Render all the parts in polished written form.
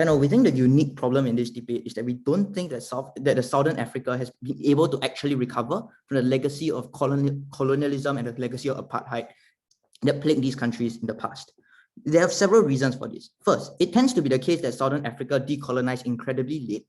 Panel, we think the unique problem in this debate is that we don't think that the Southern Africa has been able to actually recover from the legacy of colonialism and the legacy of apartheid that plagued these countries in the past. There are several reasons for this. First, it tends to be the case that Southern Africa decolonized incredibly late,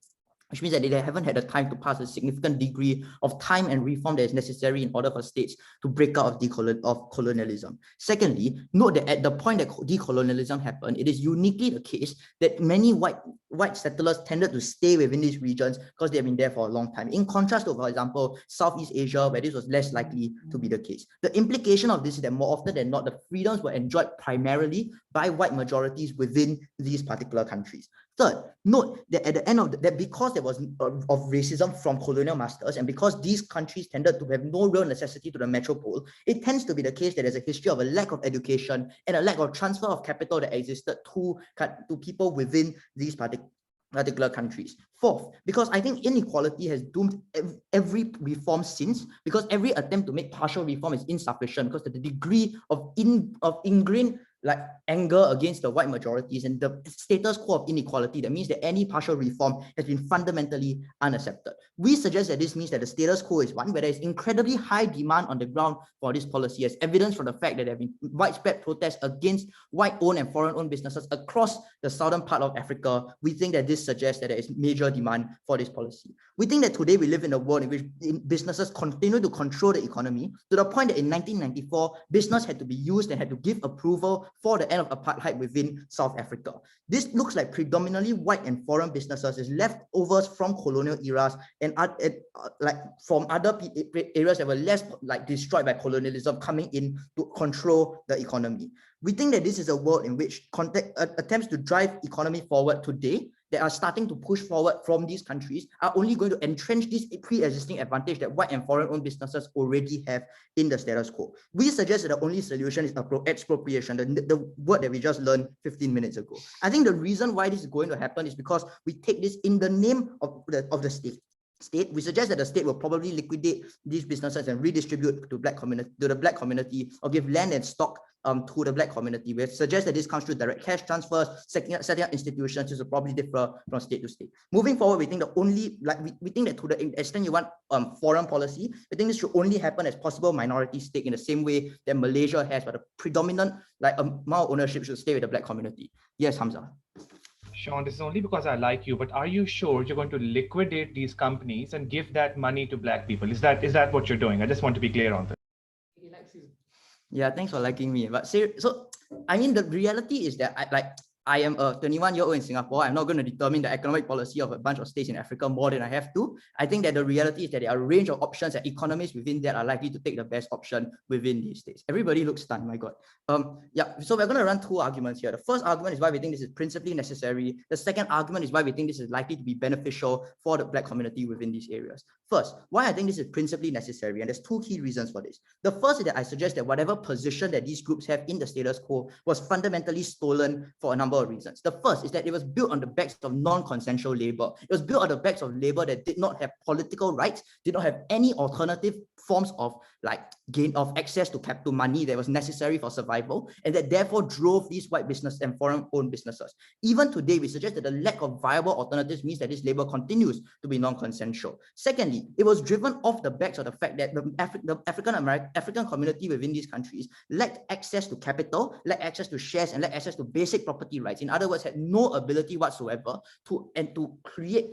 which means that they haven't had the time to pass a significant degree of time and reform that is necessary in order for states to break out of colonialism. Secondly, note that at the point that decolonialism happened, it is uniquely the case that many white settlers tended to stay within these regions because they've been there for a long time. In contrast to, for example, Southeast Asia, where this was less likely to be the case. The implication of this is that more often than not, the freedoms were enjoyed primarily by white majorities within these particular countries. Third, note that at the end of that, because there was of racism from colonial masters, and because these countries tended to have no real necessity to the metropole, it tends to be the case that there's a history of a lack of education and a lack of transfer of capital that existed to people within these particular countries. Fourth, because I think inequality has doomed every reform since, because every attempt to make partial reform is insufficient because the degree of ingrained anger against the white majorities and the status quo of inequality, that means that any partial reform has been fundamentally unaccepted. We suggest that this means that the status quo is one where there is incredibly high demand on the ground for this policy, as evidenced from the fact that there have been widespread protests against white-owned and foreign-owned businesses across the southern part of Africa. We think that this suggests that there is major demand for this policy. We think that today we live in a world in which businesses continue to control the economy to the point that in 1994, business had to be used and had to give approval for the end of apartheid within South Africa. This looks like predominantly white and foreign businesses is leftovers from colonial eras and from other areas that were less destroyed by colonialism coming in to control the economy. We think that this is a world in which attempts to drive economy forward today that are starting to push forward from these countries are only going to entrench this pre-existing advantage that white and foreign-owned businesses already have in the status quo. We suggest that the only solution is expropriation, the word that we just learned 15 minutes ago. I think the reason why this is going to happen is because we take this in the name of the state. We suggest that the state will probably liquidate these businesses and redistribute to the black community, or give land and stock to the black community. We suggest that this comes through direct cash transfers, setting up institutions. This will probably differ from state to state. Moving forward, we think we think that to the extent you want foreign policy, we think this should only happen as possible minority stake in the same way that Malaysia has, but the predominant amount of ownership should stay with the black community. Yes, Hamza. Sean, this is only because I like you, but are you sure you're going to liquidate these companies and give that money to black people? Is that what you're doing? I just want to be clear on this. Yeah, thanks for liking me. But so I mean, the reality is that I am a 21-year-old in Singapore. I'm not going to determine the economic policy of a bunch of states in Africa more than I have to. I think that the reality is that there are a range of options that economists within that are likely to take the best option within these states. Everybody looks stunned, my God. Yeah, so we're going to run two arguments here. The first argument is why we think this is principally necessary. The second argument is why we think this is likely to be beneficial for the black community within these areas. First, why I think this is principally necessary, and there's two key reasons for this. The first is that I suggest that whatever position that these groups have in the status quo was fundamentally stolen for a number of reasons. The first is that it was built on the backs of non-consensual labor. It was built on the backs of labor that did not have political rights, did not have any alternative forms of gain of access to capital money that was necessary for survival, and that therefore drove these white business and foreign-owned businesses. Even today, we suggest that the lack of viable alternatives means that this labor continues to be non-consensual. Secondly, it was driven off the backs of the fact that the African community within these countries lacked access to capital, lacked access to shares, and lacked access to basic property rights. In other words, had no ability whatsoever to create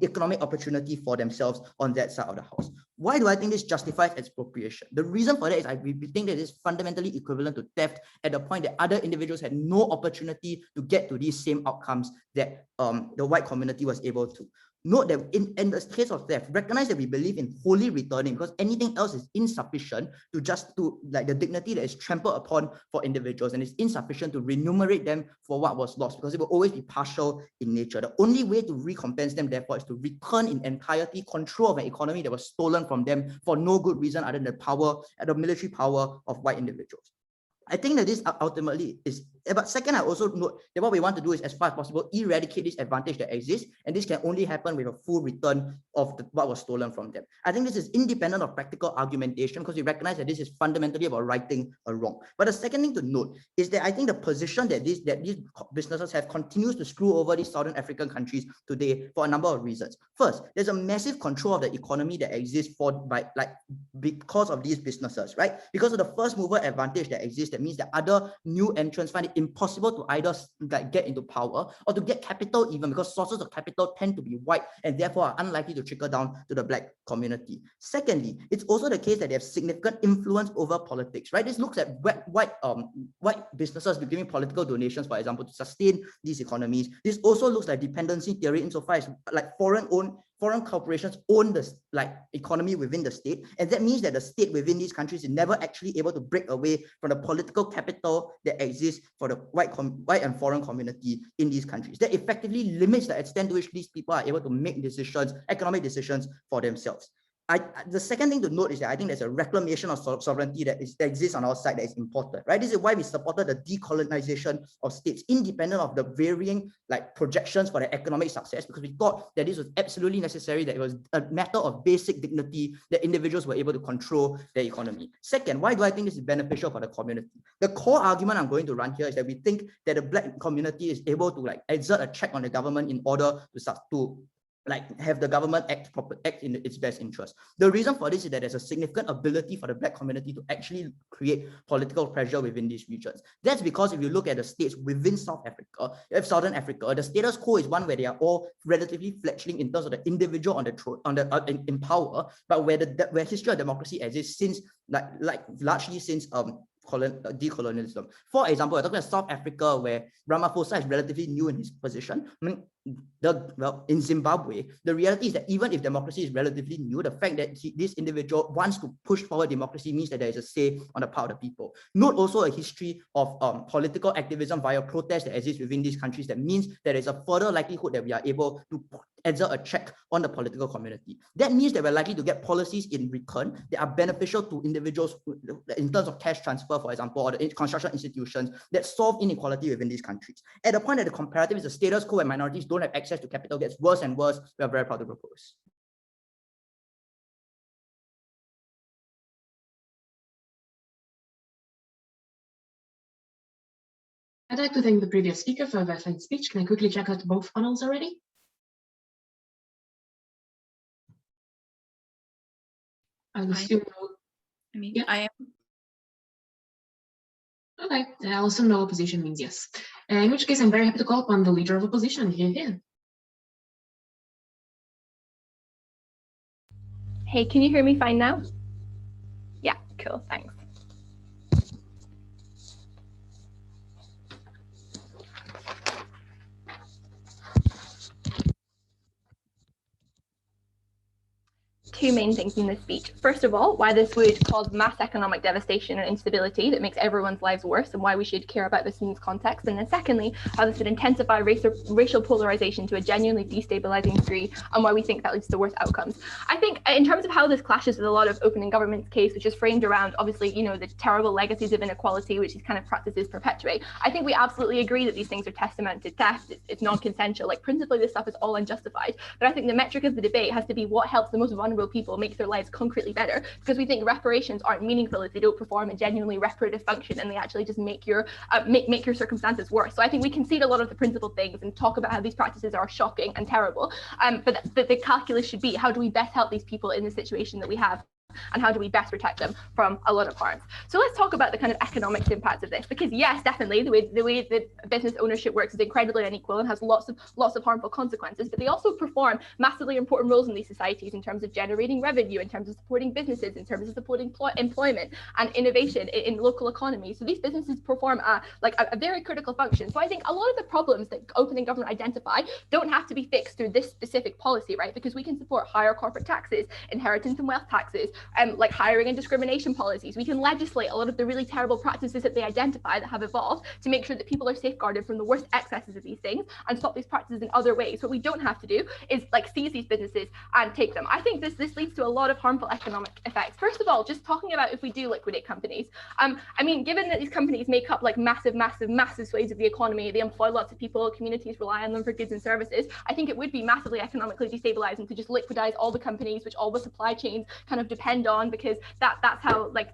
economic opportunity for themselves on that side of the house. Why do I think this justifies expropriation? The reason for that is we think that it is fundamentally equivalent to theft at the point that other individuals had no opportunity to get to these same outcomes that the white community was able to. Note that in the case of theft, recognize that we believe in wholly returning, because anything else is insufficient to the dignity that is trampled upon for individuals, and it's insufficient to remunerate them for what was lost, because it will always be partial in nature. The only way to recompense them, therefore, is to return in entirety control of an economy that was stolen from them for no good reason other than the military power of white individuals. I think that this ultimately is But second, I also note that what we want to do is, as far as possible, eradicate this advantage that exists, and this can only happen with a full return of what was stolen from them. I think this is independent of practical argumentation, because we recognize that this is fundamentally about righting a wrong. But the second thing to note is that I think the position that these businesses have continues to screw over these Southern African countries today for a number of reasons. First, there's a massive control of the economy that exists because of these businesses, right? Because of the first mover advantage that exists, that means that other new entrants find it impossible to either get into power or to get capital, even because sources of capital tend to be white and therefore are unlikely to trickle down to the black community. Secondly, it's also the case that they have significant influence over politics, right? This looks at white businesses giving political donations, for example, to sustain these economies. This also looks like dependency theory insofar as foreign corporations own the economy within the state, and that means that the state within these countries is never actually able to break away from the political capital that exists for the white and foreign community in these countries. That effectively limits the extent to which these people are able to make decisions, economic decisions for themselves. The second thing to note is that I think there's a reclamation of sovereignty that exists on our side that is important, right? This is why we supported the decolonization of states, independent of the varying projections for their economic success, because we thought that this was absolutely necessary, that it was a matter of basic dignity that individuals were able to control their economy. Second, why do I think this is beneficial for the community? The core argument I'm going to run here is that we think that the black community is able to exert a check on the government in order to have the government act in its best interest. The reason for this is that there's a significant ability for the black community to actually create political pressure within these regions. That's because if you look at the states within Southern Africa, the status quo is one where they are all relatively fledgling in terms of the individual in power, but where history of democracy exists since largely since decolonialism. For example, we're talking about South Africa, where Ramaphosa is relatively new in his position. In Zimbabwe, the reality is that even if democracy is relatively new, the fact that this individual wants to push forward democracy means that there is a say on the part of the people. Note also a history of political activism via protest that exists within these countries. That means there is a further likelihood that we are able to exert a check on the political community. That means that we're likely to get policies in return that are beneficial to individuals in terms of cash transfer, for example, or the construction institutions that solve inequality within these countries. At the point that the comparative is the status quo and minorities don't have access to capital gets worse and worse, we are very proud to propose. I'd like to thank the previous speaker for a very fine speech. Can I quickly check out both panels already? I am. Okay, I'll assume no opposition means yes. In which case, I'm very happy to call upon the leader of opposition. Here. Hey, can you hear me fine now? Yeah, cool, thanks. Two main things in this speech. First of all, why this would cause mass economic devastation and instability that makes everyone's lives worse, and why we should care about this in this context. And then secondly, how this would intensify racial polarization to a genuinely destabilizing degree, and why we think that leads to worse outcomes. I think in terms of how this clashes with a lot of opening government's case, which is framed around, obviously, the terrible legacies of inequality which these kind of practices perpetuate, I think we absolutely agree that these things are testament to theft. It's non-consensual. Principally, this stuff is all unjustified. But I think the metric of the debate has to be what helps the most vulnerable people make their lives concretely better, because we think reparations aren't meaningful if they don't perform a genuinely reparative function and they actually just make your circumstances worse. So I think we concede a lot of the principal things and talk about how these practices are shocking and terrible, but the calculus should be, how do we best help these people in the situation that we have, and how do we best protect them from a lot of harm? So let's talk about the kind of economic impacts of this, because yes, definitely the way that business ownership works is incredibly unequal and has lots of harmful consequences, but they also perform massively important roles in these societies in terms of generating revenue, in terms of supporting businesses, in terms of supporting employment and innovation in local economies. So these businesses perform a very critical function. So I think a lot of the problems that opening government identify don't have to be fixed through this specific policy, right? Because we can support higher corporate taxes, inheritance and wealth taxes, like hiring and discrimination policies. We can legislate a lot of the really terrible practices that they identify that have evolved to make sure that people are safeguarded from the worst excesses of these things and stop these practices in other ways. What we don't have to do is like seize these businesses and take them. I think this leads to a lot of harmful economic effects. First of all, just talking about if we do liquidate companies, I mean, given that these companies make up like massive swathes of the economy, they employ lots of people, communities rely on them for goods and services, I think it would be massively economically destabilizing to just liquidize all the companies which all the supply chains kind of depend on, because that's how like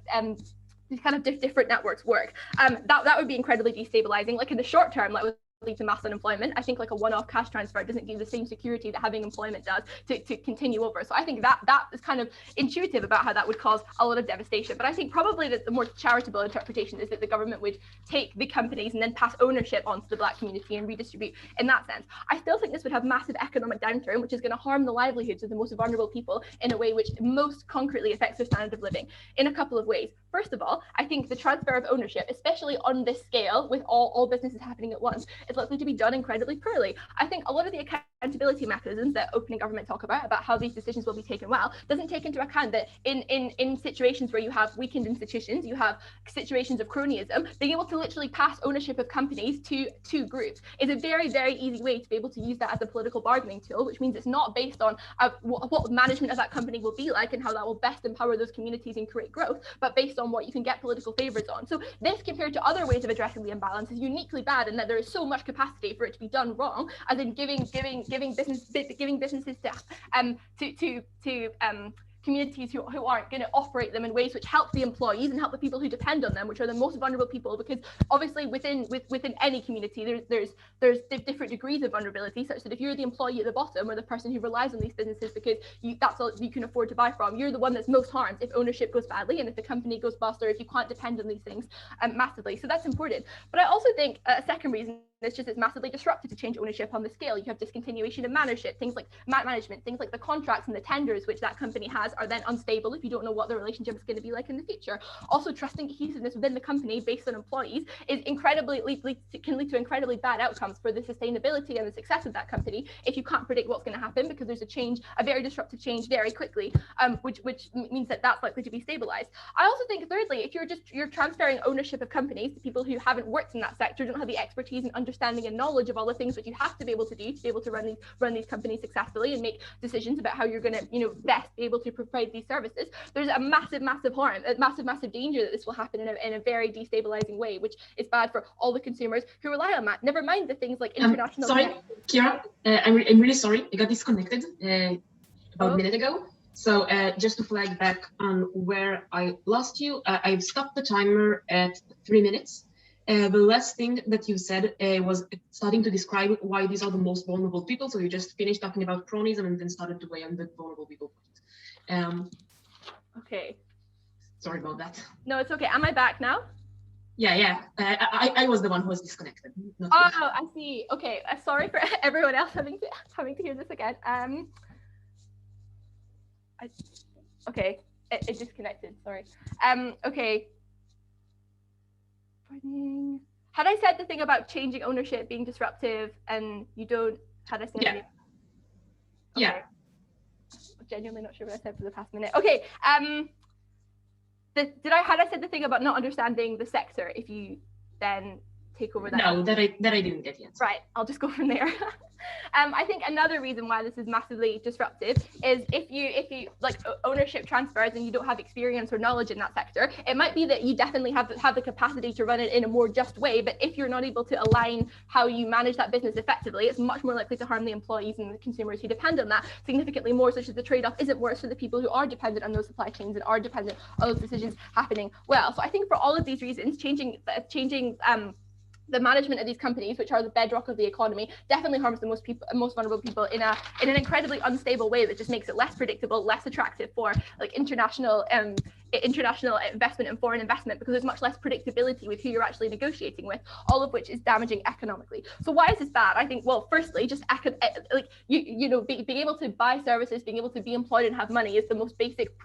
these kind of different networks work. That would be incredibly destabilizing. Like in the short term, like lead to mass unemployment. I think like a one-off cash transfer doesn't give the same security that having employment does to continue over. So I think that is kind of intuitive about how that would cause a lot of devastation. But I think probably that the more charitable interpretation is that the government would take the companies and then pass ownership onto the Black community and redistribute in that sense. I still think this would have massive economic downturn, which is going to harm the livelihoods of the most vulnerable people in a way which most concretely affects their standard of living in a couple of ways. First of all, I think the transfer of ownership, especially on this scale with all businesses happening at once, is likely to be done incredibly poorly. I think a lot of the accountability mechanisms that opening government talk about how these decisions will be taken well, doesn't take into account that in situations where you have weakened institutions, you have situations of cronyism, being able to literally pass ownership of companies to two groups is a very, very easy way to be able to use that as a political bargaining tool, which means it's not based on what management of that company will be like and how that will best empower those communities and create growth, but based on what you can get political favors on. So this, compared to other ways of addressing the imbalance, is uniquely bad in that there is so much capacity for it to be done wrong, as in giving businesses to communities who aren't going to operate them in ways which help the employees and help the people who depend on them, which are the most vulnerable people. Because obviously within any community there's different degrees of vulnerability, such that if you're the employee at the bottom or the person who relies on these businesses because that's all you can afford to buy from, you're the one that's most harmed if ownership goes badly and if the company goes bust, or if you can't depend on these things massively. So that's important. But I also think a second reason it's massively disruptive to change ownership on the scale. You have discontinuation of management, things like the contracts and the tenders which that company has are then unstable if you don't know what the relationship is going to be like in the future. Also, trust and cohesiveness within the company based on employees is can lead to incredibly bad outcomes for the sustainability and the success of that company if you can't predict what's going to happen, because there's a very disruptive change very quickly, which means that that's likely to be stabilized. I also think thirdly, if you're transferring ownership of companies to people who haven't worked in that sector, don't have the expertise and understanding and knowledge of all the things that you have to be able to do to be able to run these companies successfully and make decisions about how you're going to best be able to provide these services, there's a massive harm, a massive danger that this will happen in a very destabilizing way, which is bad for all the consumers who rely on that. Never mind the things like international. Sorry, Kira, I'm really sorry. I got disconnected about a minute ago. So just to flag back on where I lost you, I've stopped the timer at 3 minutes. The last thing that you said was starting to describe why these are the most vulnerable people. So you just finished talking about cronyism and then started to weigh on the vulnerable people. Okay. Sorry about that. No, it's okay. Am I back now? Yeah. I was the one who was disconnected. I see. Okay. Sorry for everyone else having to hear this again. Okay. It disconnected. Sorry. Okay. Had I said the thing about changing ownership being disruptive and you don't, had I said yeah. Okay. Yeah. I'm genuinely not sure what I said for the past minute. Okay. Had I said the thing about not understanding the sector if you then take over that? No, that I didn't get yet. Right, I'll just go from there. I think another reason why this is massively disruptive is if you like ownership transfers and you don't have experience or knowledge in that sector, it might be that you definitely have the capacity to run it in a more just way, but if you're not able to align how you manage that business effectively, it's much more likely to harm the employees and the consumers who depend on that significantly more, such as the trade-off isn't worse for the people who are dependent on those supply chains and are dependent on those decisions happening well. So I think for all of these reasons, changing the management of these companies, which are the bedrock of the economy, definitely harms the most vulnerable people in an incredibly unstable way that just makes it less predictable, less attractive for like international investment and foreign investment, because there's much less predictability with who you're actually negotiating with, all of which is damaging economically. So why is this bad? I think, well, firstly, just being able to buy services, being able to be employed and have money is the most basic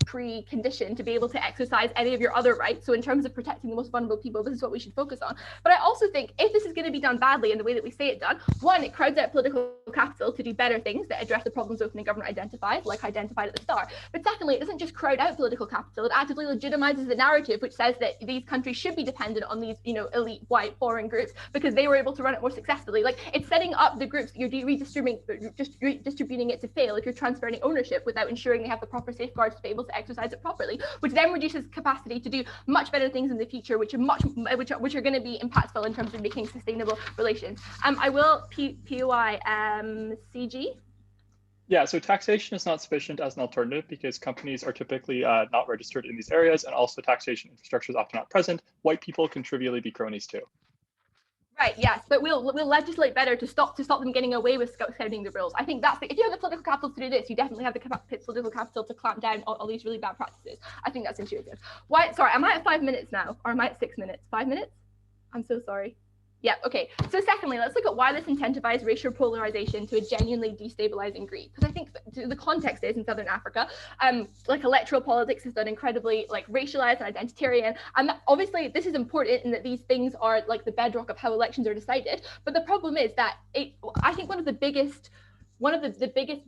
precondition to be able to exercise any of your other rights. So in terms of protecting the most vulnerable people, this is what we should focus on. But I also think if this is going to be done badly in the way that we say it done, one, it crowds out political capital to do better things that address the problems opening government identified, like identified at the start. But secondly, it doesn't just crowd out political capital, it actively legitimizes the narrative which says that these countries should be dependent on these, you know, elite white foreign groups because they were able to run it more successfully. Like, it's setting up the groups that you're redistributing it to fail if you're transferring ownership without ensuring they have the proper safeguards to be able to exercise it properly, which then reduces capacity to do much better things in the future, which are going to be impactful in terms of making sustainable relations. I will POI CG. Yeah, so taxation is not sufficient as an alternative because companies are typically not registered in these areas, and also taxation infrastructure is often not present. White people can trivially be cronies too. Right, yes, but we'll legislate better to stop them getting away with scouting the rules. I think that's if you have the political capital to do this, you definitely have the political capital to clamp down on all these really bad practices. I think that's intuitive. Sorry, am I at 5 minutes now, or am I at 6 minutes? 5 minutes? I'm so sorry. Yeah, okay. So secondly, let's look at why this incentivizes racial polarization to a genuinely destabilizing greed. Because I think the context is in Southern Africa, like electoral politics is done incredibly like racialized and identitarian. And obviously this is important in that these things are like the bedrock of how elections are decided. But the problem is that I think one of the biggest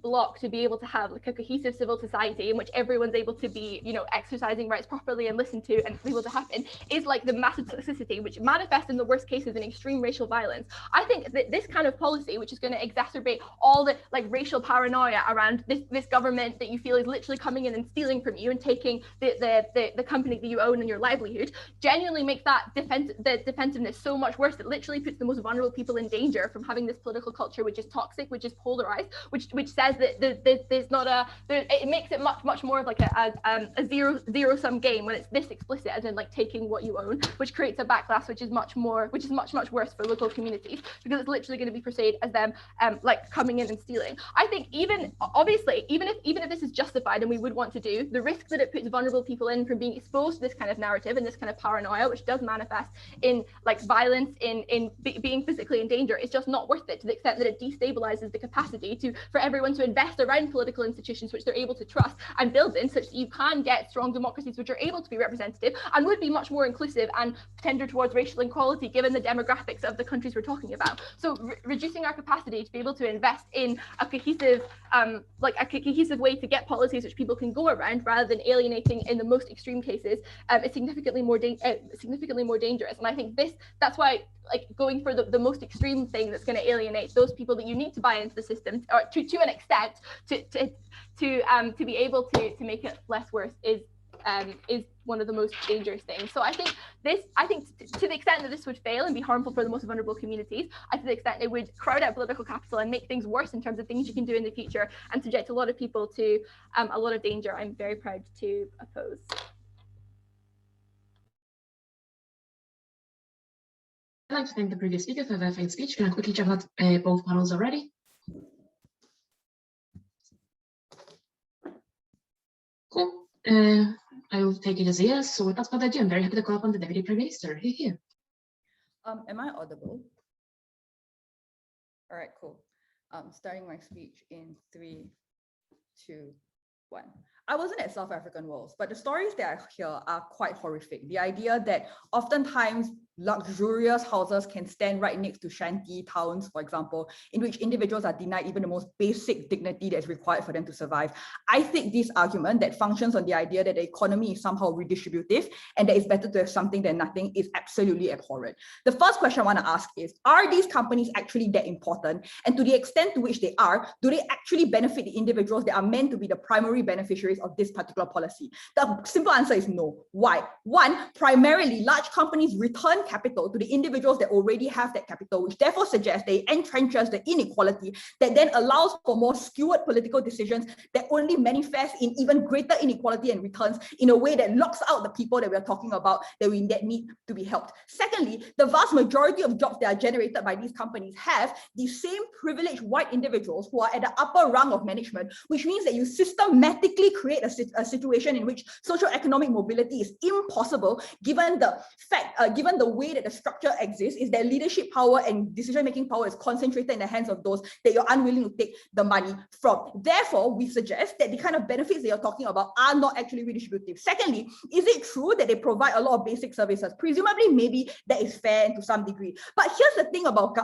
block to be able to have like a cohesive civil society in which everyone's able to be, you know, exercising rights properly and listened to and be able to happen is like the massive toxicity, which manifests in the worst cases in extreme racial violence. I think that this kind of policy, which is going to exacerbate all the like racial paranoia around this government that you feel is literally coming in and stealing from you and taking the company that you own and your livelihood, genuinely makes that defensiveness so much worse. It literally puts the most vulnerable people in danger from having this political culture which is toxic, which is polarized, which says that there's not it makes it much more of like a zero-sum game when it's this explicit, as in like taking what you own, which creates a backlash which is much worse for local communities because it's literally going to be perceived as them like coming in and stealing. I think even if this is justified and we would want to do, the risk that it puts vulnerable people in from being exposed to this kind of narrative and this kind of paranoia, which does manifest in like violence, in being physically in danger, is just not worth it to the extent that it destabilizes the capacity for everyone to invest around political institutions which they're able to trust and build in, such that you can get strong democracies which are able to be representative and would be much more inclusive and tender towards racial equality given the demographics of the countries we're talking about. So reducing our capacity to be able to invest in a cohesive way to get policies which people can go around rather than alienating in the most extreme cases is significantly more dangerous. And I think that's why like going for the most extreme thing that's going to alienate those people that you need to buy into the system or to an extent to be able to make it less worse is one of the most dangerous things. So I think to the extent that this would fail and be harmful for the most vulnerable communities, to the extent it would crowd out political capital and make things worse in terms of things you can do in the future and subject a lot of people to a lot of danger, I'm very proud to oppose. I'd like to thank the previous speaker for a very fine speech. Can I quickly check out both panels already? Cool. I will take it as a yes. So without further ado, I'm very happy to call upon the Deputy Prime Minister. Here. Am I audible? All right, cool. Starting my speech in 3, 2, 1. I wasn't at South African Walls, but the stories that I hear are quite horrific. The idea that oftentimes luxurious houses can stand right next to shanty towns, for example, in which individuals are denied even the most basic dignity that is required for them to survive. I think this argument that functions on the idea that the economy is somehow redistributive and that it's better to have something than nothing is absolutely abhorrent. The first question I want to ask is, are these companies actually that important? And to the extent to which they are, do they actually benefit the individuals that are meant to be the primary beneficiaries of this particular policy? The simple answer is no. Why? One, primarily large companies return capital to the individuals that already have that capital, which therefore suggests they entrenches the inequality that then allows for more skewed political decisions that only manifest in even greater inequality and returns in a way that locks out the people that we're talking about that need to be helped. Secondly, the vast majority of jobs that are generated by these companies have the same privileged white individuals who are at the upper rung of management, which means that you systematically create a situation in which socioeconomic mobility is impossible given the way that the structure exists is that leadership power and decision-making power is concentrated in the hands of those that you're unwilling to take the money from. Therefore, we suggest that the kind of benefits that you're talking about are not actually redistributive. Secondly, is it true that they provide a lot of basic services? Presumably, maybe that is fair to some degree. But here's the thing about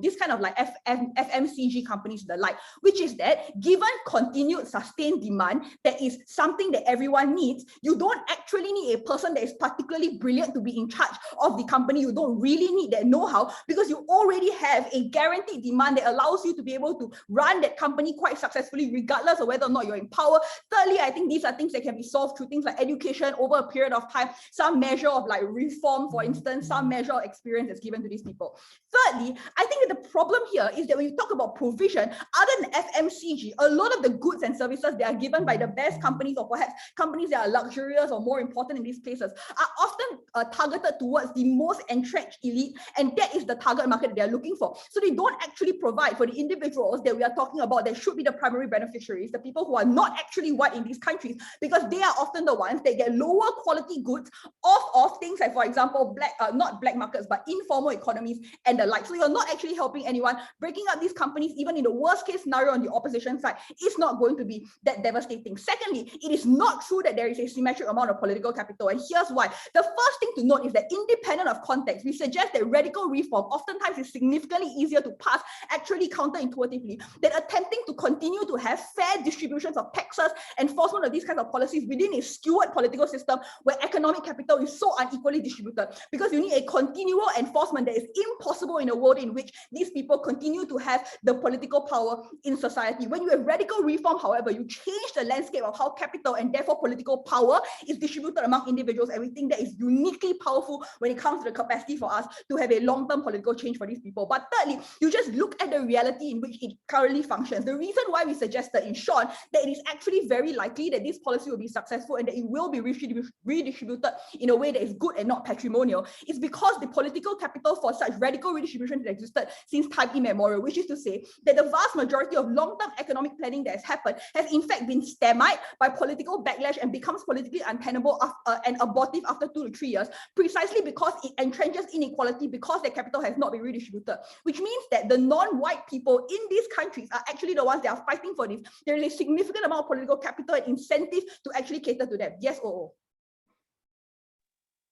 this kind of like FMCG companies and the like, which is that given continued sustained demand, that is something that everyone needs, you don't actually need a person that is particularly brilliant to be in charge of the company. You don't really need that know-how because you already have a guaranteed demand that allows you to be able to run that company quite successfully, regardless of whether or not you're in power. Thirdly, I think these are things that can be solved through things like education over a period of time, some measure of like reform, for instance, some measure of experience that's given to these people. Thirdly, I think that the problem here is that when you talk about provision, other than FMCG, a lot of the goods and services that are given by the best companies, or perhaps companies that are luxurious or more important in these places, are often targeted towards the most entrenched elite, and that is the target market that they're looking for. So they don't actually provide for the individuals that we are talking about that should be the primary beneficiaries, the people who are not actually white in these countries, because they are often the ones that get lower quality goods off of things like, for example, not black markets, but informal economies and the like. So you're not actually helping anyone. Breaking up these companies, even in the worst case scenario on the opposition side, is not going to be that devastating. Secondly, it is not true that there is a symmetric amount of political capital. And here's why. The first thing to note is that independent of context, we suggest that radical reform oftentimes is significantly easier to pass, actually counterintuitively, than attempting to continue to have fair distributions of taxes, enforcement of these kinds of policies within a skewed political system where economic capital is so unequally distributed, because you need a continual enforcement that is impossible in a world in which these people continue to have the political power in society. When you have radical reform, however, you change the landscape of how capital and therefore political power is distributed among individuals, and we think that is uniquely powerful when it comes to the capacity for us to have a long-term political change for these people. But thirdly, you just look at the reality in which it currently functions. The reason why we suggested, in short, that it is actually very likely that this policy will be successful and that it will be redistributed in a way that is good and not patrimonial is because the political capital for such radical redistribution has existed since time immemorial, which is to say that the vast majority of long-term economic planning that has happened has in fact been stymied by political backlash and becomes politically untenable and abortive after 2 to 3 years, precisely because it entrenches inequality because the capital has not been redistributed, which means that the non-white people in these countries are actually the ones that are fighting for this. There is a significant amount of political capital and incentive to actually cater to them. Yes or no?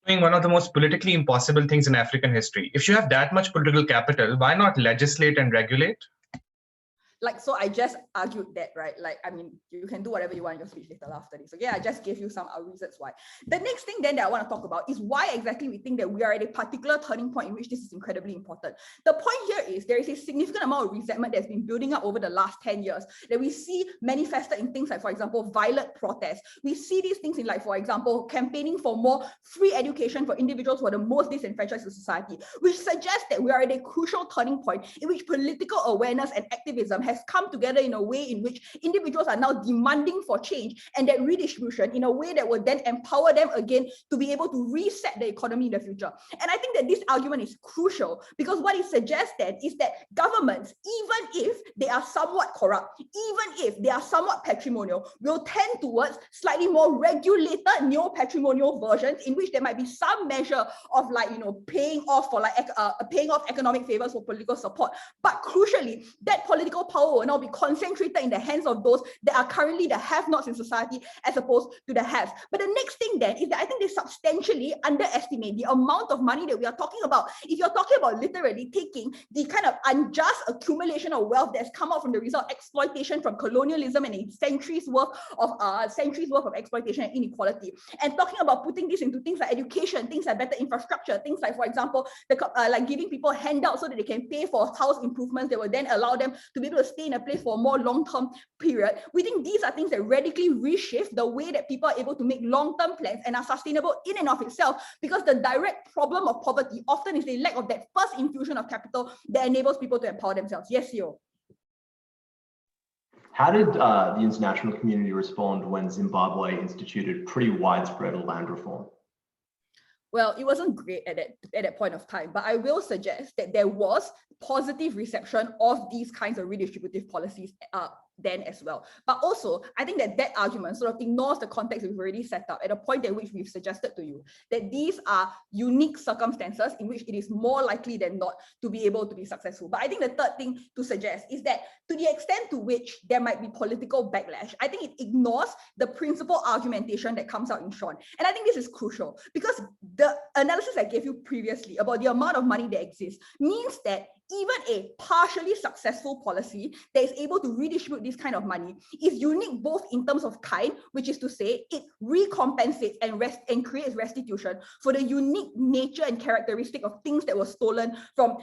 Doing one of the most politically impossible things in African history. If you have that much political capital, why not legislate and regulate? Like, so I just argued that, right? Like, I mean, you can do whatever you want in your speech later after this. Okay, I just gave you some reasons why. The next thing then that I want to talk about is why exactly we think that we are at a particular turning point in which this is incredibly important. The point here is there is a significant amount of resentment that's been building up over the last 10 years that we see manifested in things like, for example, violent protests. We see these things in, like, for example, campaigning for more free education for individuals who are the most disenfranchised in society, which suggests that we are at a crucial turning point in which political awareness and activism has come together in a way in which individuals are now demanding for change and that redistribution in a way that will then empower them again to be able to reset the economy in the future. And I think that this argument is crucial because what it suggests then is that governments, even if they are somewhat corrupt, even if they are somewhat patrimonial, will tend towards slightly more regulated neo-patrimonial versions in which there might be some measure of, like, you know, paying off for paying off economic favors for political support. But crucially, that political power will now be concentrated in the hands of those that are currently the have-nots in society as opposed to the haves. But the next thing then is that I think they substantially underestimate the amount of money that we are talking about. If you're talking about literally taking the kind of unjust accumulation of wealth that's come out from the result of exploitation from colonialism and a centuries worth of exploitation and inequality, and talking about putting this into things like education, things like better infrastructure, things like, for example, like giving people handouts so that they can pay for house improvements that will then allow them to be able to stay in a place for a more long-term period. We think these are things that radically reshift the way that people are able to make long-term plans and are sustainable in and of itself, because the direct problem of poverty often is the lack of that first infusion of capital that enables people to empower themselves. Yes, Yo. How did the international community respond when Zimbabwe instituted pretty widespread land reform? Well, it wasn't great at that point of time, but I will suggest that there was positive reception of these kinds of redistributive policies then as well. But also, I think that argument sort of ignores the context we've already set up at a point at which we've suggested to you that these are unique circumstances in which it is more likely than not to be able to be successful. But I think the third thing to suggest is that to the extent to which there might be political backlash, I think it ignores the principal argumentation that comes out in Sean. And I think this is crucial because the analysis I gave you previously about the amount of money that exists means that even a partially successful policy that is able to redistribute this kind of money is unique both in terms of kind, which is to say it recompensates and creates restitution for the unique nature and characteristic of things that were stolen from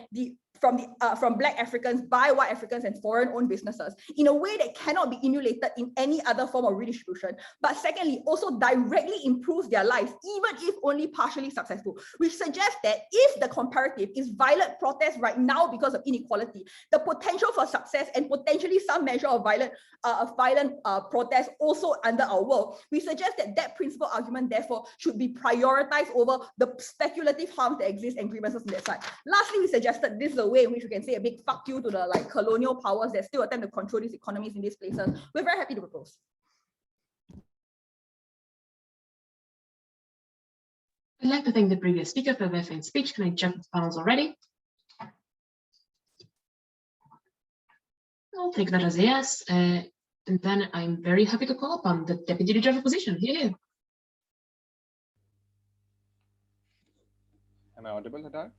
Black Africans by white Africans and foreign-owned businesses in a way that cannot be emulated in any other form of redistribution. But secondly, also directly improves their lives, even if only partially successful, which suggests that if the comparative is violent protest right now because of inequality, the potential for success and potentially some measure of violent protest also under our world, we suggest that that principal argument therefore should be prioritized over the speculative harms that exist and grievances on that side. Lastly, we suggested this is a way in which we can say a big fuck you to the colonial powers that still attempt to control these economies in these places. We're very happy to propose. I'd like to thank the previous speaker for their fine speech. Can I check the panels already? I'll take that as a yes. And then I'm very happy to call upon the Deputy Leader of Opposition. Here. Am I audible, Hadar?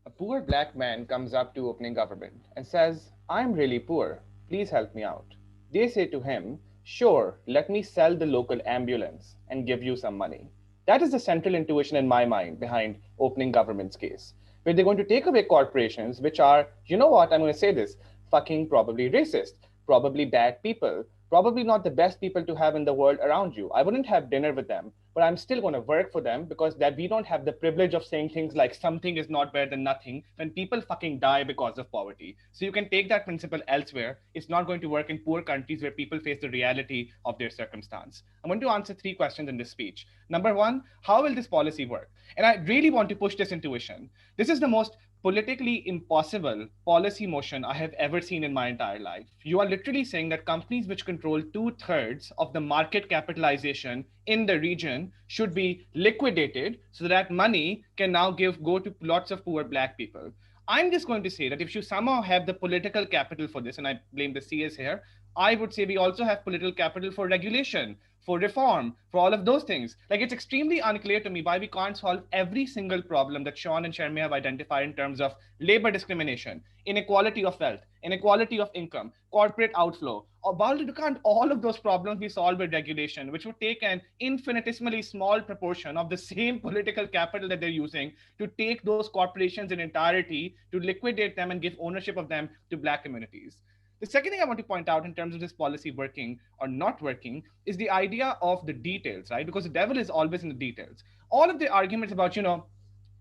A poor Black man comes up to opening government and says, "I'm really poor, please help me out." They say to him, "Sure, let me sell the local ambulance and give you some money." That is the central intuition in my mind behind opening government's case, where they're going to take away corporations, which are, you know what, I'm going to say this, fucking probably racist, probably bad people, probably not the best people to have in the world around you. I wouldn't have dinner with them, but I'm still going to work for them because that we don't have the privilege of saying things like something is not better than nothing when people fucking die because of poverty. So you can take that principle elsewhere. It's not going to work in poor countries where people face the reality of their circumstance. I'm going to answer 3 questions in this speech. Number 1, how will this policy work? And I really want to push this intuition. This is the most politically impossible policy motion I have ever seen in my entire life. You are literally saying that companies which control 2/3 of the market capitalization in the region should be liquidated so that money can now go to lots of poor Black people. I'm just going to say that if you somehow have the political capital for this, and I blame the CS here, I would say we also have political capital for regulation, for reform, for all of those things. Like, it's extremely unclear to me why we can't solve every single problem that Sean and Sharmi have identified in terms of labor discrimination, inequality of wealth, inequality of income, corporate outflow. Why can't all of those problems be solved with regulation, which would take an infinitesimally small proportion of the same political capital that they're using to take those corporations in entirety, to liquidate them and give ownership of them to Black communities. The second thing I want to point out in terms of this policy working or not working is the idea of the details, right? Because the devil is always in the details. All of the arguments about,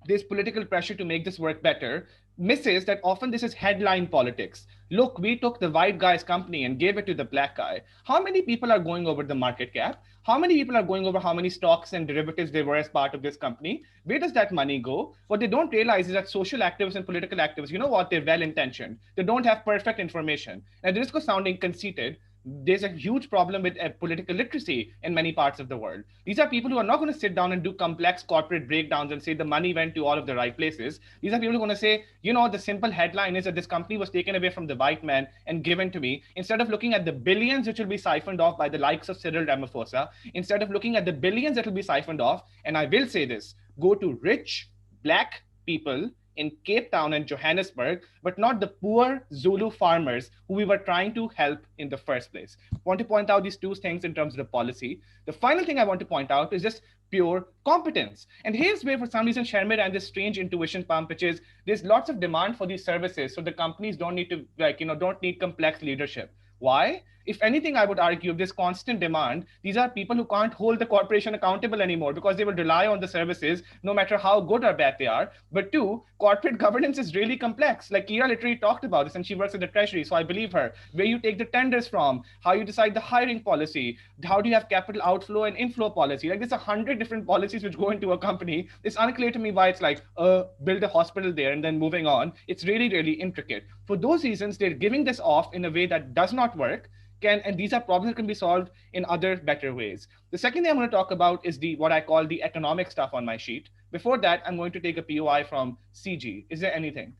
this political pressure to make this work better misses that often this is headline politics. Look, we took the white guy's company and gave it to the Black guy. How many people are going over the market cap? How many people are going over how many stocks and derivatives they were as part of this company? Where does that money go? What they don't realize is that social activists and political activists, you know what, they're well-intentioned. They don't have perfect information. At the risk of sounding conceited, there's a huge problem with political literacy in many parts of the world. These are people who are not going to sit down and do complex corporate breakdowns and say the money went to all of the right places. These are people who are going to say, the simple headline is that this company was taken away from the white man and given to me, instead of looking at the billions which will be siphoned off by the likes of Cyril Ramaphosa, instead of looking at the billions that will be siphoned off, and I will say this, go to rich Black people in Cape Town and Johannesburg, but not the poor Zulu farmers who we were trying to help in the first place. I want to point out these 2 things in terms of the policy. The final thing I want to point out is just pure competence. And here's where, for some reason, Sharmir ran this strange intuition pump, which is there's lots of demand for these services, so the companies don't need to, don't need complex leadership. Why? If anything, I would argue if this constant demand, these are people who can't hold the corporation accountable anymore because they will rely on the services no matter how good or bad they are. But two, corporate governance is really complex. Like Kira literally talked about this, and she works at the Treasury, so I believe her. Where you take the tenders from, how you decide the hiring policy, how do you have capital outflow and inflow policy? Like there's 100 different policies which go into a company. It's unclear to me why it's like, build a hospital there and then moving on. It's really, really intricate. For those reasons, they're giving this off in a way that does not work. And these are problems that can be solved in other better ways. The second thing I'm going to talk about is what I call the economic stuff on my sheet. Before that, I'm going to take a POI from CG. Is there anything?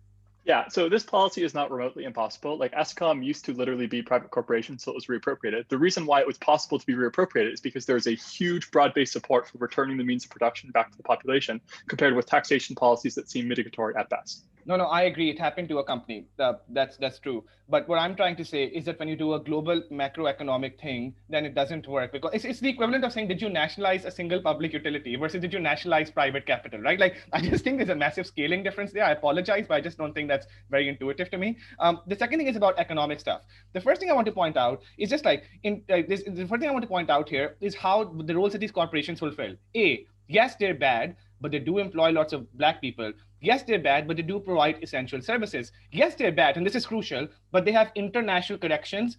Yeah, so this policy is not remotely impossible. Like Eskom used to literally be private corporation, so it was reappropriated. The reason why it was possible to be reappropriated is because there's a huge broad-based support for returning the means of production back to the population, compared with taxation policies that seem mitigatory at best. No, I agree. It happened to a company. That's true. But what I'm trying to say is that when you do a global macroeconomic thing, then it doesn't work, because it's the equivalent of saying, did you nationalize a single public utility versus did you nationalize private capital, right? Like, I just think there's a massive scaling difference there. I apologize, but I just don't think that's very intuitive to me. The second thing is about economic stuff. The first thing I want to point out is just like, the first thing I want to point out here is how the roles that these corporations fulfill. Yes, they're bad, but they do employ lots of Black people. Yes, they're bad, but they do provide essential services. Yes, they're bad, and this is crucial, but they have international connections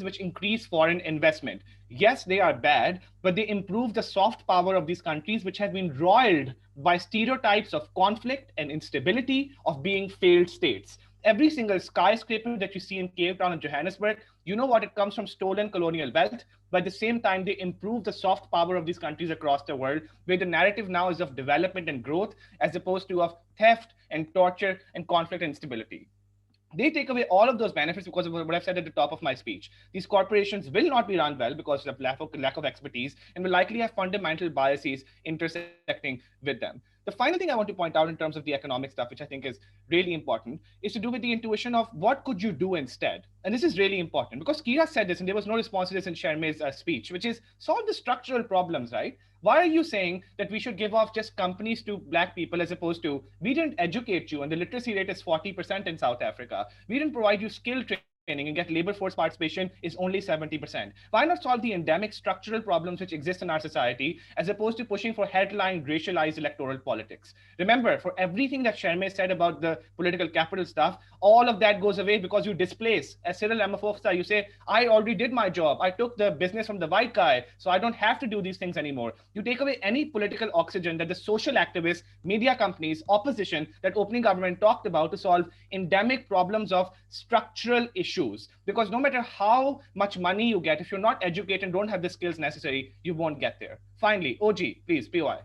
which increase foreign investment. Yes, they are bad, but they improve the soft power of these countries, which have been roiled by stereotypes of conflict and instability, of being failed states. Every single skyscraper that you see in Cape Town and Johannesburg, you know what? It comes from stolen colonial wealth. But at the same time, they improve the soft power of these countries across the world, where the narrative now is of development and growth, as opposed to of theft and torture and conflict and instability. They take away all of those benefits because of what I've said at the top of my speech. These corporations will not be run well because of lack of expertise, and will likely have fundamental biases intersecting with them. The final thing I want to point out in terms of the economic stuff, which I think is really important, is to do with the intuition of what could you do instead? And this is really important because Kira said this, and there was no response to this in Sharma's speech, which is solve the structural problems, right? Why are you saying that we should give off just companies to Black people as opposed to, we didn't educate you and the literacy rate is 40% in South Africa. We didn't provide you skill training and yet labor force participation is only 70%. Why not solve the endemic structural problems which exist in our society as opposed to pushing for headline racialized electoral politics? Remember, for everything that Sharma said about the political capital stuff, all of that goes away because you displace. As Cyril Ramaphosa, you say, I already did my job. I took the business from the white guy, so I don't have to do these things anymore. You take away any political oxygen that the social activists, media companies, opposition, that opening government talked about to solve endemic problems of structural issues. Because no matter how much money you get, if you're not educated and don't have the skills necessary, you won't get there. Finally, OG, please, POI.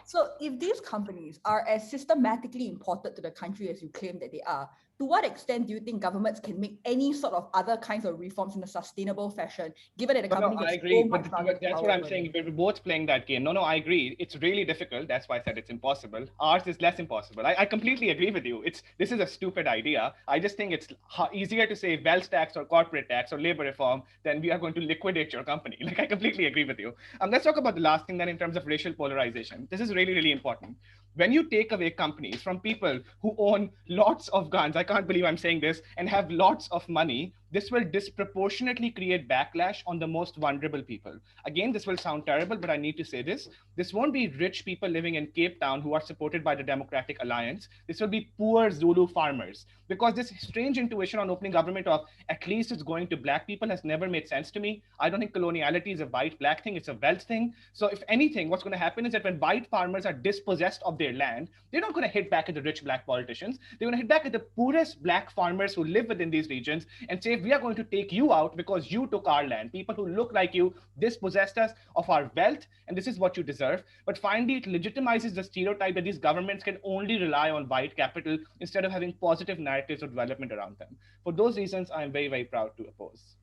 So if these companies are as systematically imported to the country as you claim that they are, to what extent do you think governments can make any sort of other kinds of reforms in a sustainable fashion, given that the company I agree, but that's what I'm saying. We're both playing that game. No, I agree. It's really difficult. That's why I said it's impossible. Ours is less impossible. I completely agree with you. This is a stupid idea. I just think it's easier to say wealth tax or corporate tax or labor reform than we are going to liquidate your company. Like, I completely agree with you. Let's talk about the last thing then in terms of racial polarization. This is really, really important. When you take away companies from people who own lots of guns, I can't believe I'm saying this, and have lots of money, this will disproportionately create backlash on the most vulnerable people. Again, this will sound terrible, but I need to say this. This won't be rich people living in Cape Town who are supported by the Democratic Alliance. This will be poor Zulu farmers, because this strange intuition on opening government of at least it's going to Black people has never made sense to me. I don't think coloniality is a white-Black thing. It's a wealth thing. So if anything, what's going to happen is that when white farmers are dispossessed of their land, they're not going to hit back at the rich Black politicians. They're going to hit back at the poorest Black farmers who live within these regions and say, we are going to take you out because you took our land. People who look like you dispossessed us of our wealth, and this is what you deserve. But finally, it legitimizes the stereotype that these governments can only rely on white capital instead of having positive narratives of development around them. For those reasons, I'm very, very proud to oppose.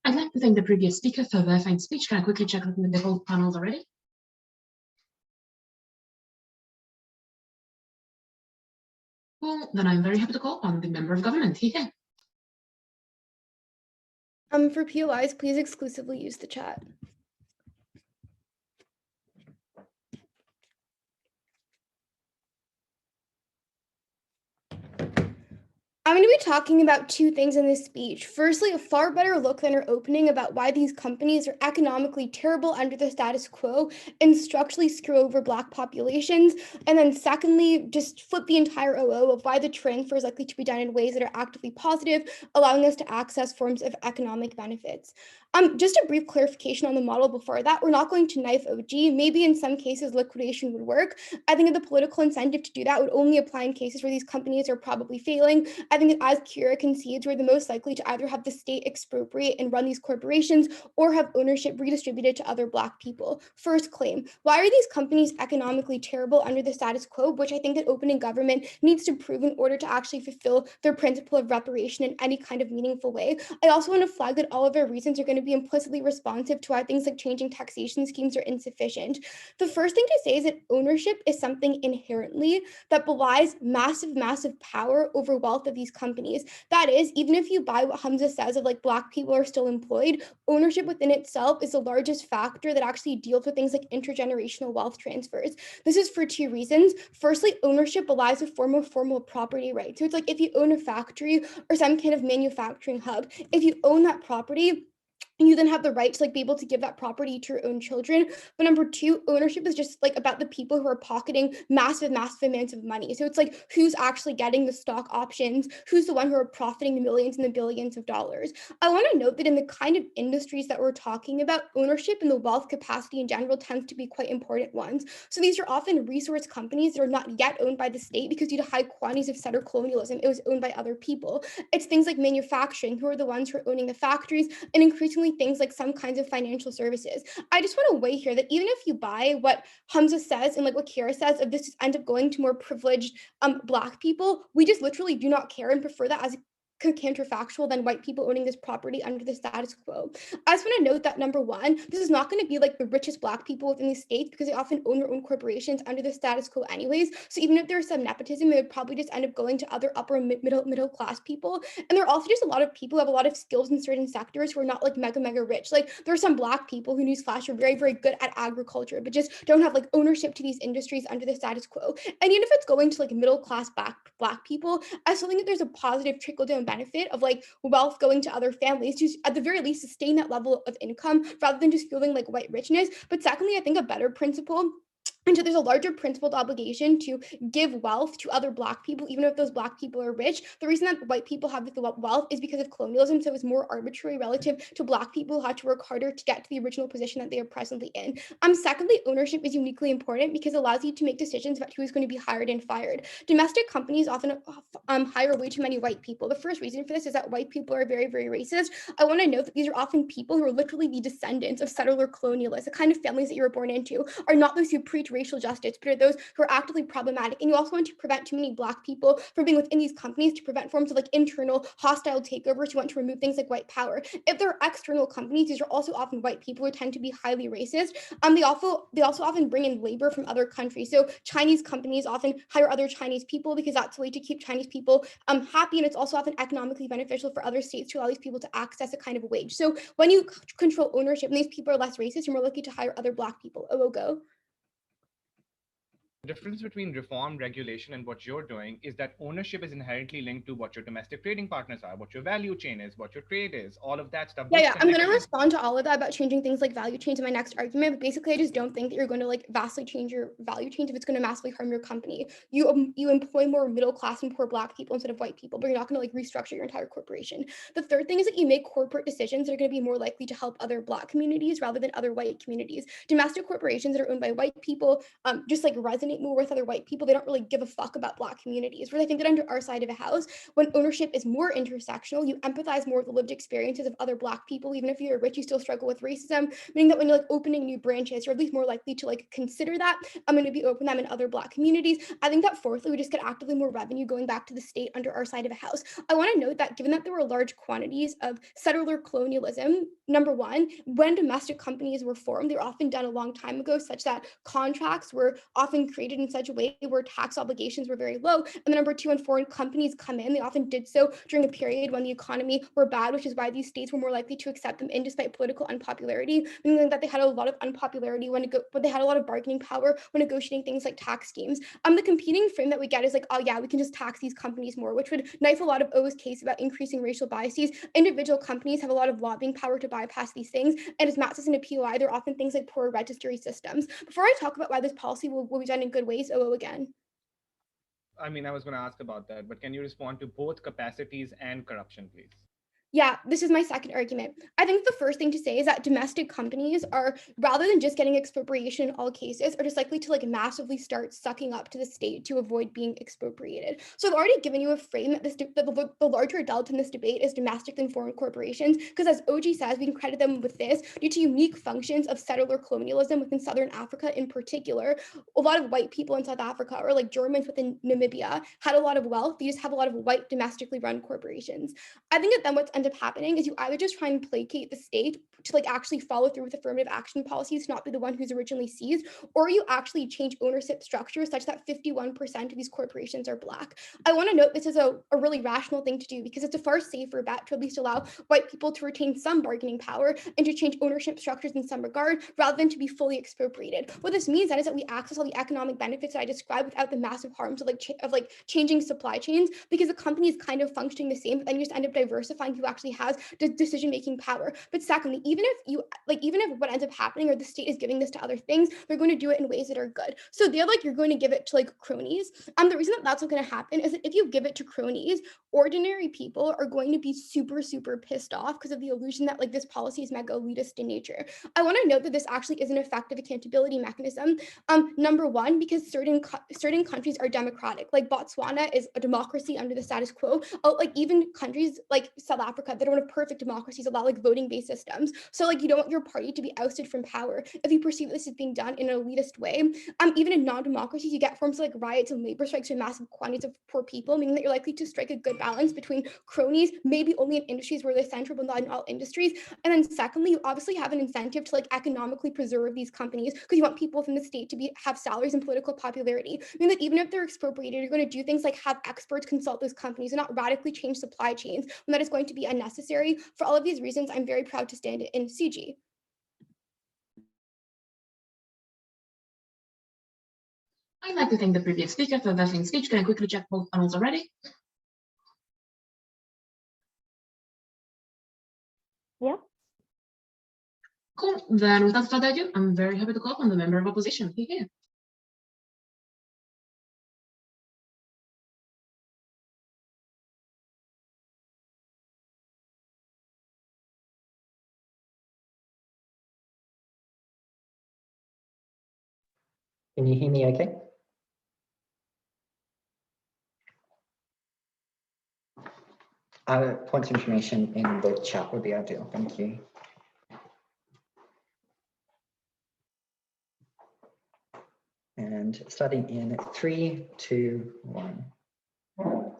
I'd like to thank the previous speaker for their fine speech. Can I quickly check with the whole panels already? Cool. possible, then I'm very happy to call upon the member of government. Yeah. For POIs, please exclusively use the chat. I'm going to be talking about two things in this speech. Firstly, a far better look than our opening about why these companies are economically terrible under the status quo and structurally screw over Black populations. And then secondly, just flip the entire OO of why the transfer is likely to be done in ways that are actively positive, allowing us to access forms of economic benefits. Just a brief clarification on the model before that, we're not going to knife OG. Maybe in some cases liquidation would work. I think that the political incentive to do that would only apply in cases where these companies are probably failing. I think that as Kira concedes, we're the most likely to either have the state expropriate and run these corporations or have ownership redistributed to other Black people. First claim, why are these companies economically terrible under the status quo, which I think that opening government needs to prove in order to actually fulfill their principle of reparation in any kind of meaningful way. I also want to flag that all of our reasons are going to be implicitly responsive to why things like changing taxation schemes are insufficient. The first thing to say is that ownership is something inherently that belies massive, massive power over wealth of these companies. That is, even if you buy what Hamza says of like Black people are still employed, ownership within itself is the largest factor that actually deals with things like intergenerational wealth transfers. This is for two reasons. Firstly, ownership belies a form of formal property right. So it's like if you own a factory or some kind of manufacturing hub, if you own that property, you then have the right to like be able to give that property to your own children. But number two, ownership is just like about the people who are pocketing massive, massive amounts of money. So it's like who's actually getting the stock options, who's the one who are profiting the millions and the billions of dollars. I want to note that in the kind of industries that we're talking about, ownership and the wealth capacity in general tends to be quite important ones. So these are often resource companies that are not yet owned by the state because due to high quantities of settler colonialism, it was owned by other people. It's things like manufacturing, who are the ones who are owning the factories, and increasingly things like some kinds of financial services. I just want to weigh here that even if you buy what Hamza says and like what Kira says of this ends up going to more privileged Black people, we just literally do not care and prefer that as counterfactual than white people owning this property under the status quo. I just want to note that number one, this is not going to be like the richest Black people within the states because they often own their own corporations under the status quo anyways. So even if there's some nepotism, it would probably just end up going to other upper middle class people. And there are also just a lot of people who have a lot of skills in certain sectors who are not like mega rich. Like there are some Black people who newsflash are very good at agriculture, but just don't have like ownership to these industries under the status quo. And even if it's going to like middle class Black people, I still think that there's a positive trickle down benefit of like wealth going to other families to at the very least sustain that level of income rather than just feeling like white richness. But secondly, I think a better principle, and so there's a larger principled obligation to give wealth to other Black people, even if those Black people are rich. The reason that white people have the wealth is because of colonialism. So it's more arbitrary relative to Black people who had to work harder to get to the original position that they are presently in. Secondly, ownership is uniquely important because it allows you to make decisions about who is going to be hired and fired. Domestic companies often hire way too many white people. The first reason for this is that white people are very racist. I want to note that these are often people who are literally the descendants of settler colonialists. The kind of families that you were born into are not those who preach racial justice, but are those who are actively problematic. And you also want to prevent too many Black people from being within these companies to prevent forms of like internal hostile takeovers. You want to remove things like white power. If there are external companies, these are also often white people who tend to be highly racist. They also often bring in labor from other countries. So Chinese companies often hire other Chinese people because that's a way to keep Chinese people happy, and it's also often economically beneficial for other states to allow these people to access a kind of wage. So when you control ownership and these people are less racist, you're more likely to hire other Black people. Go. The difference between reform, regulation, and what you're doing is that ownership is inherently linked to what your domestic trading partners are, what your value chain is, what your trade is, all of that stuff. Yeah, I'm going to respond to all of that about changing things like value chains in my next argument. But basically, I just don't think that you're going to like vastly change your value chains if it's going to massively harm your company. You employ more middle class and poor Black people instead of white people, but you're not going to like restructure your entire corporation. The third thing is that you make corporate decisions that are going to be more likely to help other Black communities rather than other white communities. Domestic corporations that are owned by white people just like resonate more with other white people. They don't really give a fuck about Black communities. Whereas I think that under our side of a house, when ownership is more intersectional, you empathize more with the lived experiences of other Black people. Even if you're rich, you still struggle with racism, meaning that when you're like opening new branches, you're at least more likely to like consider that. I'm going to be open them in other Black communities. I think that fourthly, we just get actively more revenue going back to the state under our side of a house. I want to note that given that there were large quantities of settler colonialism, number one, when domestic companies were formed, they were often done a long time ago, such that contracts were often created in such a way where tax obligations were very low. And then number two, when foreign companies come in, they often did so during a period when the economy were bad, which is why these states were more likely to accept them in despite political unpopularity, meaning that they had a lot of unpopularity but they had a lot of bargaining power when negotiating things like tax schemes. The competing frame that we get is like, oh yeah, we can just tax these companies more, which would knife a lot of O's case about increasing racial biases. Individual companies have a lot of lobbying power to bypass these things. And as Matt says in a POI, there are often things like poor registry systems. Before I talk about why this policy will be done in good ways, OO again. I mean, I was going to ask about that, but can you respond to both capacities and corruption, please? Yeah, this is my second argument. I think the first thing to say is that domestic companies are, rather than just getting expropriation in all cases, are just likely to like massively start sucking up to the state to avoid being expropriated. So I've already given you a frame that the larger delta in this debate is domestic than foreign corporations, because as OG says, we can credit them with this due to unique functions of settler colonialism within Southern Africa in particular. A lot of white people in South Africa, or like Germans within Namibia, had a lot of wealth. They just have a lot of white domestically run corporations. I think that then what's end up happening is you either just try and placate the state to like actually follow through with affirmative action policies, to not be the one who's originally seized, or you actually change ownership structures such that 51% of these corporations are Black. I want to note this is a really rational thing to do because it's a far safer bet to at least allow white people to retain some bargaining power and to change ownership structures in some regard rather than to be fully expropriated. What this means then is that we access all the economic benefits that I described without the massive harms of changing supply chains, because the company is kind of functioning the same, but then you just end up diversifying who actually has decision-making power. But secondly, even if what ends up happening or the state is giving this to other things, they're going to do it in ways that are good. So they're like, you're going to give it to like cronies. The reason that that's not going to happen is that if you give it to cronies, ordinary people are going to be super, super pissed off because of the illusion that like this policy is mega elitist in nature. I want to note that this actually is an effective accountability mechanism. Number one, because certain countries are democratic, like Botswana is a democracy under the status quo. Like even countries like South Africa that don't have perfect democracies allow like voting-based systems. So like you don't want your party to be ousted from power if you perceive this as being done in an elitist way. Even in non-democracies, you get forms like riots and labor strikes with massive quantities of poor people, meaning that you're likely to strike a good balance between cronies, maybe only in industries where they're central, but not in all industries. And then secondly, you obviously have an incentive to like economically preserve these companies because you want people within the state to have salaries and political popularity. Meaning that even if they're expropriated, you're going to do things like have experts consult those companies and not radically change supply chains when that is going to be unnecessary. For all of these reasons, I'm very proud to stand in CG. I'd like to thank the previous speaker for a baffling speech. Can I quickly check both panels already? Yeah. Cool. Then without further ado, I'm very happy to call on the member of opposition. Here. Can you hear me okay? Points of information in the chat would be ideal. Thank you. And starting in 3, 2, 1.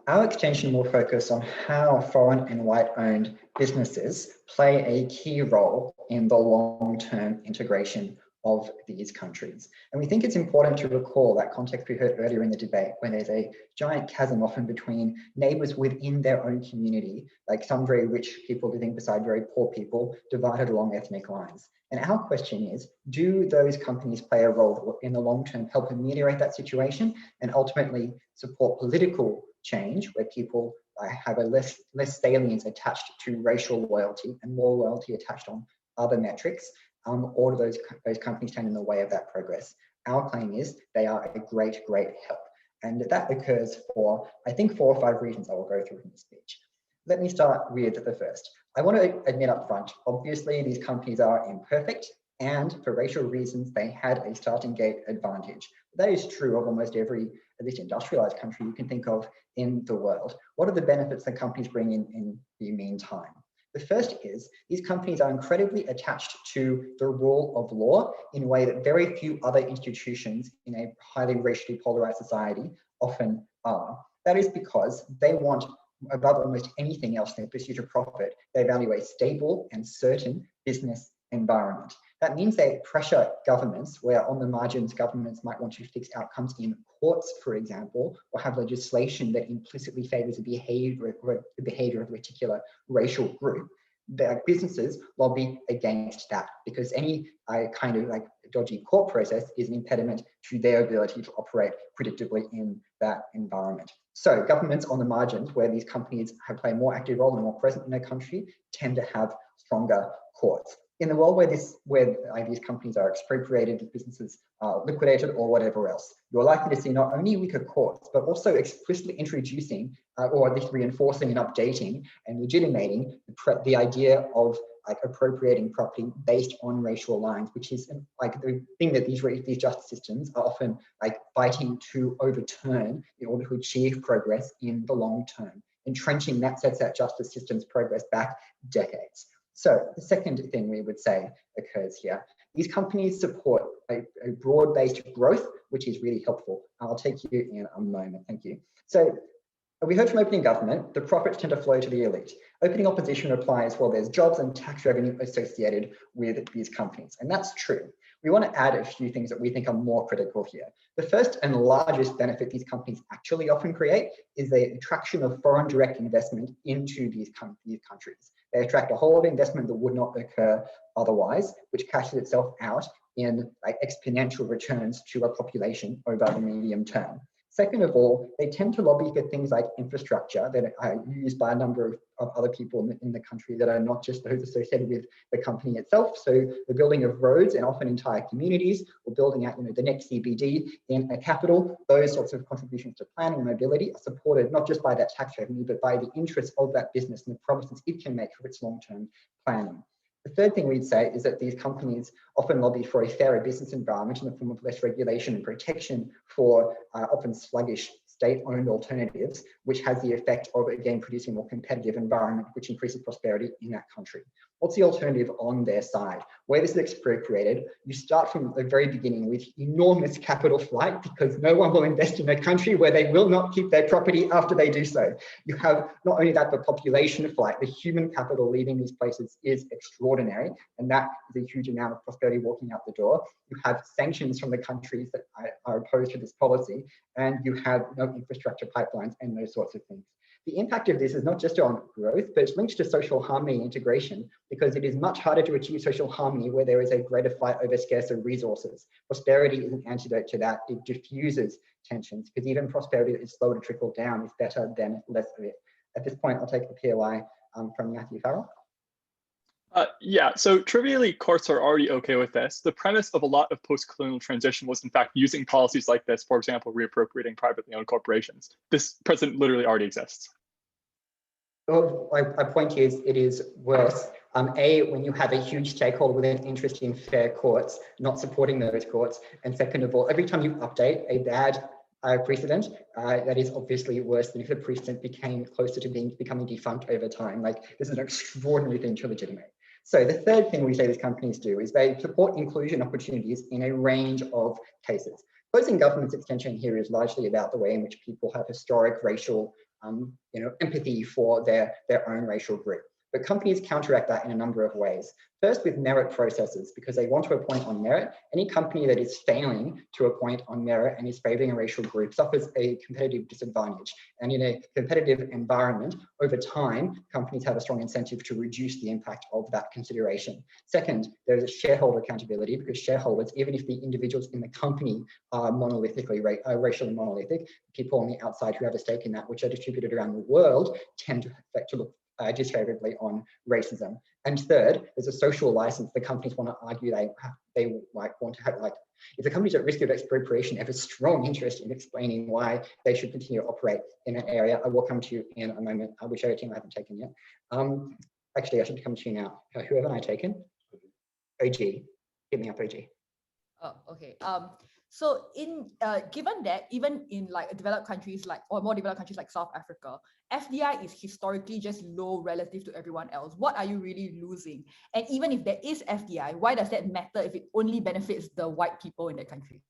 Our extension will focus on how foreign and white-owned businesses play a key role in the long-term integration of these countries. And we think it's important to recall that context we heard earlier in the debate, when there's a giant chasm often between neighbours within their own community, like some very rich people living beside very poor people, divided along ethnic lines. And our question is, do those companies play a role that will, in the long term, help ameliorate that situation and ultimately support political change where people have a less salience attached to racial loyalty and more loyalty attached on other metrics? Or do those companies stand in the way of that progress? Our claim is they are a great, great help. And that occurs for, I think, 4 or 5 reasons I will go through in this speech. Let me start with the first. I want to admit up front, obviously these companies are imperfect, and for racial reasons, they had a starting gate advantage. That is true of almost every, at least industrialized country you can think of in the world. What are the benefits that companies bring in the meantime? The first is these companies are incredibly attached to the rule of law in a way that very few other institutions in a highly racially polarized society often are. That is because they want, above almost anything else in their pursuit of profit, they value a stable and certain business environment. That means they pressure governments, where on the margins governments might want to fix outcomes in courts, for example, or have legislation that implicitly favors the behavior of a particular racial group. The businesses lobby against that, because any kind of like dodgy court process is an impediment to their ability to operate predictably in that environment. So governments on the margins, where these companies have played a more active role and more present in their country, tend to have stronger courts. In the world where these companies are expropriated, businesses are liquidated, or whatever else, you're likely to see not only weaker courts, but also explicitly introducing, or at least reinforcing and updating and legitimating the idea of like appropriating property based on racial lines, which is like the thing that these justice systems are often like fighting to overturn in order to achieve progress in the long term. Entrenching that sets that justice system's progress back decades. So the second thing we would say occurs here. These companies support a broad-based growth, which is really helpful. I'll take you in a moment, thank you. So we heard from opening government, the profits tend to flow to the elite. Opening opposition replies, well, there's jobs and tax revenue associated with these companies, and that's true. We want to add a few things that we think are more critical here. The first and largest benefit these companies actually often create is the attraction of foreign direct investment into these countries. They attract a whole lot of investment that would not occur otherwise, which cashes itself out in like exponential returns to a population over the medium term. Second of all, they tend to lobby for things like infrastructure that are used by a number of other people in the country that are not just those associated with the company itself. So the building of roads and often entire communities, or building out the next CBD in a capital, those sorts of contributions to planning and mobility are supported not just by that tax revenue, but by the interests of that business and the promises it can make for its long-term planning. The third thing we'd say is that these companies often lobby for a fairer business environment in the form of less regulation and protection for often sluggish state-owned alternatives, which has the effect of, again, producing a more competitive environment, which increases prosperity in that country. What's the alternative on their side? Where this is expropriated, you start from the very beginning with enormous capital flight, because no one will invest in a country where they will not keep their property after they do so. You have not only that, but population flight. The human capital leaving these places is extraordinary, and that is a huge amount of prosperity walking out the door. You have sanctions from the countries that are opposed to this policy, and you have no infrastructure pipelines and those sorts of things. The impact of this is not just on growth, but it's linked to social harmony and integration, because it is much harder to achieve social harmony where there is a greater fight over scarcer resources. Prosperity is an antidote to that. It diffuses tensions, because even prosperity that is slow to trickle down is better than less of it. At this point, I'll take the POI from Matthew Farrell. Yeah, so trivially, courts are already okay with this. The premise of a lot of post-colonial transition was, in fact, using policies like this, for example, reappropriating privately owned corporations. This precedent literally already exists. Well, my point is, it is worse. When you have a huge stakeholder with an interest in fair courts, not supporting those courts. And second of all, every time you update a bad precedent, that is obviously worse than if the precedent became closer to becoming defunct over time. Like, this is an extraordinary thing to legitimate. So the third thing we say these companies do is they support inclusion opportunities in a range of cases. Opposing government's extension here is largely about the way in which people have historic racial empathy for their own racial group. But companies counteract that in a number of ways. First, with merit processes, because they want to appoint on merit. Any company that is failing to appoint on merit and is favoring a racial group suffers a competitive disadvantage. And in a competitive environment, over time, companies have a strong incentive to reduce the impact of that consideration. Second, there is a shareholder accountability, because shareholders, even if the individuals in the company are racially monolithic, people on the outside who have a stake in that, which are distributed around the world, tend to look disfavorably on racism. And third, there's a social license. The companies want to argue they want to have, if the company's at risk of expropriation, have a strong interest in explaining why they should continue to operate in an area. I will come to you in a moment, which other team I haven't taken yet. Actually, I should come to you now. Who haven't I taken? OG. Hit me up, OG. Oh, okay. So given that even in developed countries or more developed countries like South Africa, FDI is historically just low relative to everyone else. What are you really losing? And even if there is FDI, why does that matter if it only benefits the white people in that country?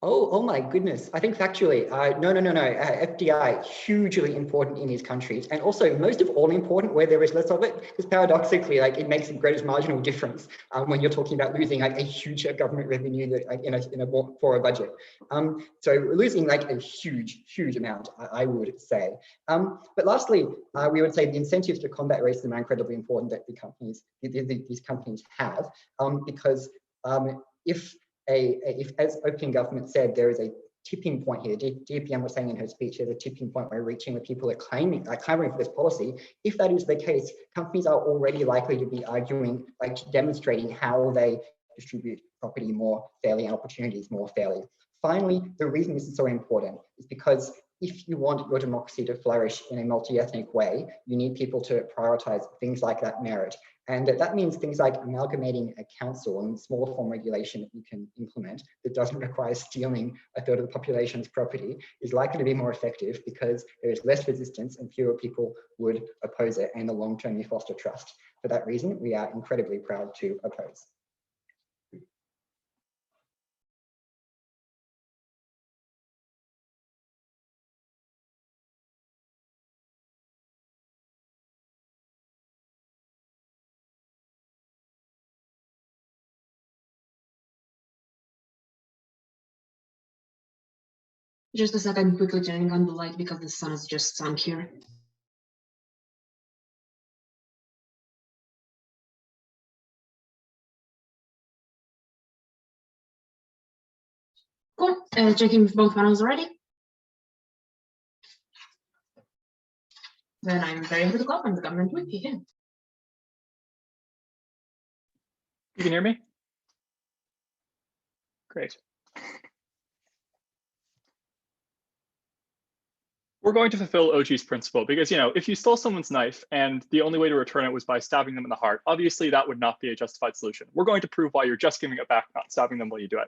Oh my goodness. I think factually, no. FDI, hugely important in these countries. And also most of all important where there is less of it, because paradoxically, like it makes the greatest marginal difference when you're talking about losing like a huge government revenue that like, in a more for a budget. So we're losing like a huge amount, I would say. But lastly, we would say the incentives to combat racism are incredibly important that these companies have, because if as opening government said, there is a tipping point here. DPM was saying in her speech, there's a tipping point where reaching the people that clamoring for this policy. If that is the case, companies are already likely to be arguing, like demonstrating how they distribute property more fairly and opportunities more fairly. Finally, the reason this is so important is because if you want your democracy to flourish in a multi-ethnic way, you need people to prioritize things like that merit. And that means things like amalgamating a council and smaller form regulation that you can implement that doesn't require stealing a third of the population's property is likely to be more effective because there is less resistance and fewer people would oppose it. And in the long term, you foster trust. For that reason, we are incredibly proud to oppose. Just a second, I'm quickly turning on the light because the sun has just sunk here. Cool. Checking if both panels are ready. Then I'm very happy to welcome the government with you. You can hear me? Great. We're going to fulfill OG's principle because, you know, if you stole someone's knife and the only way to return it was by stabbing them in the heart, obviously that would not be a justified solution. We're going to prove why you're just giving it back, not stabbing them while you do it.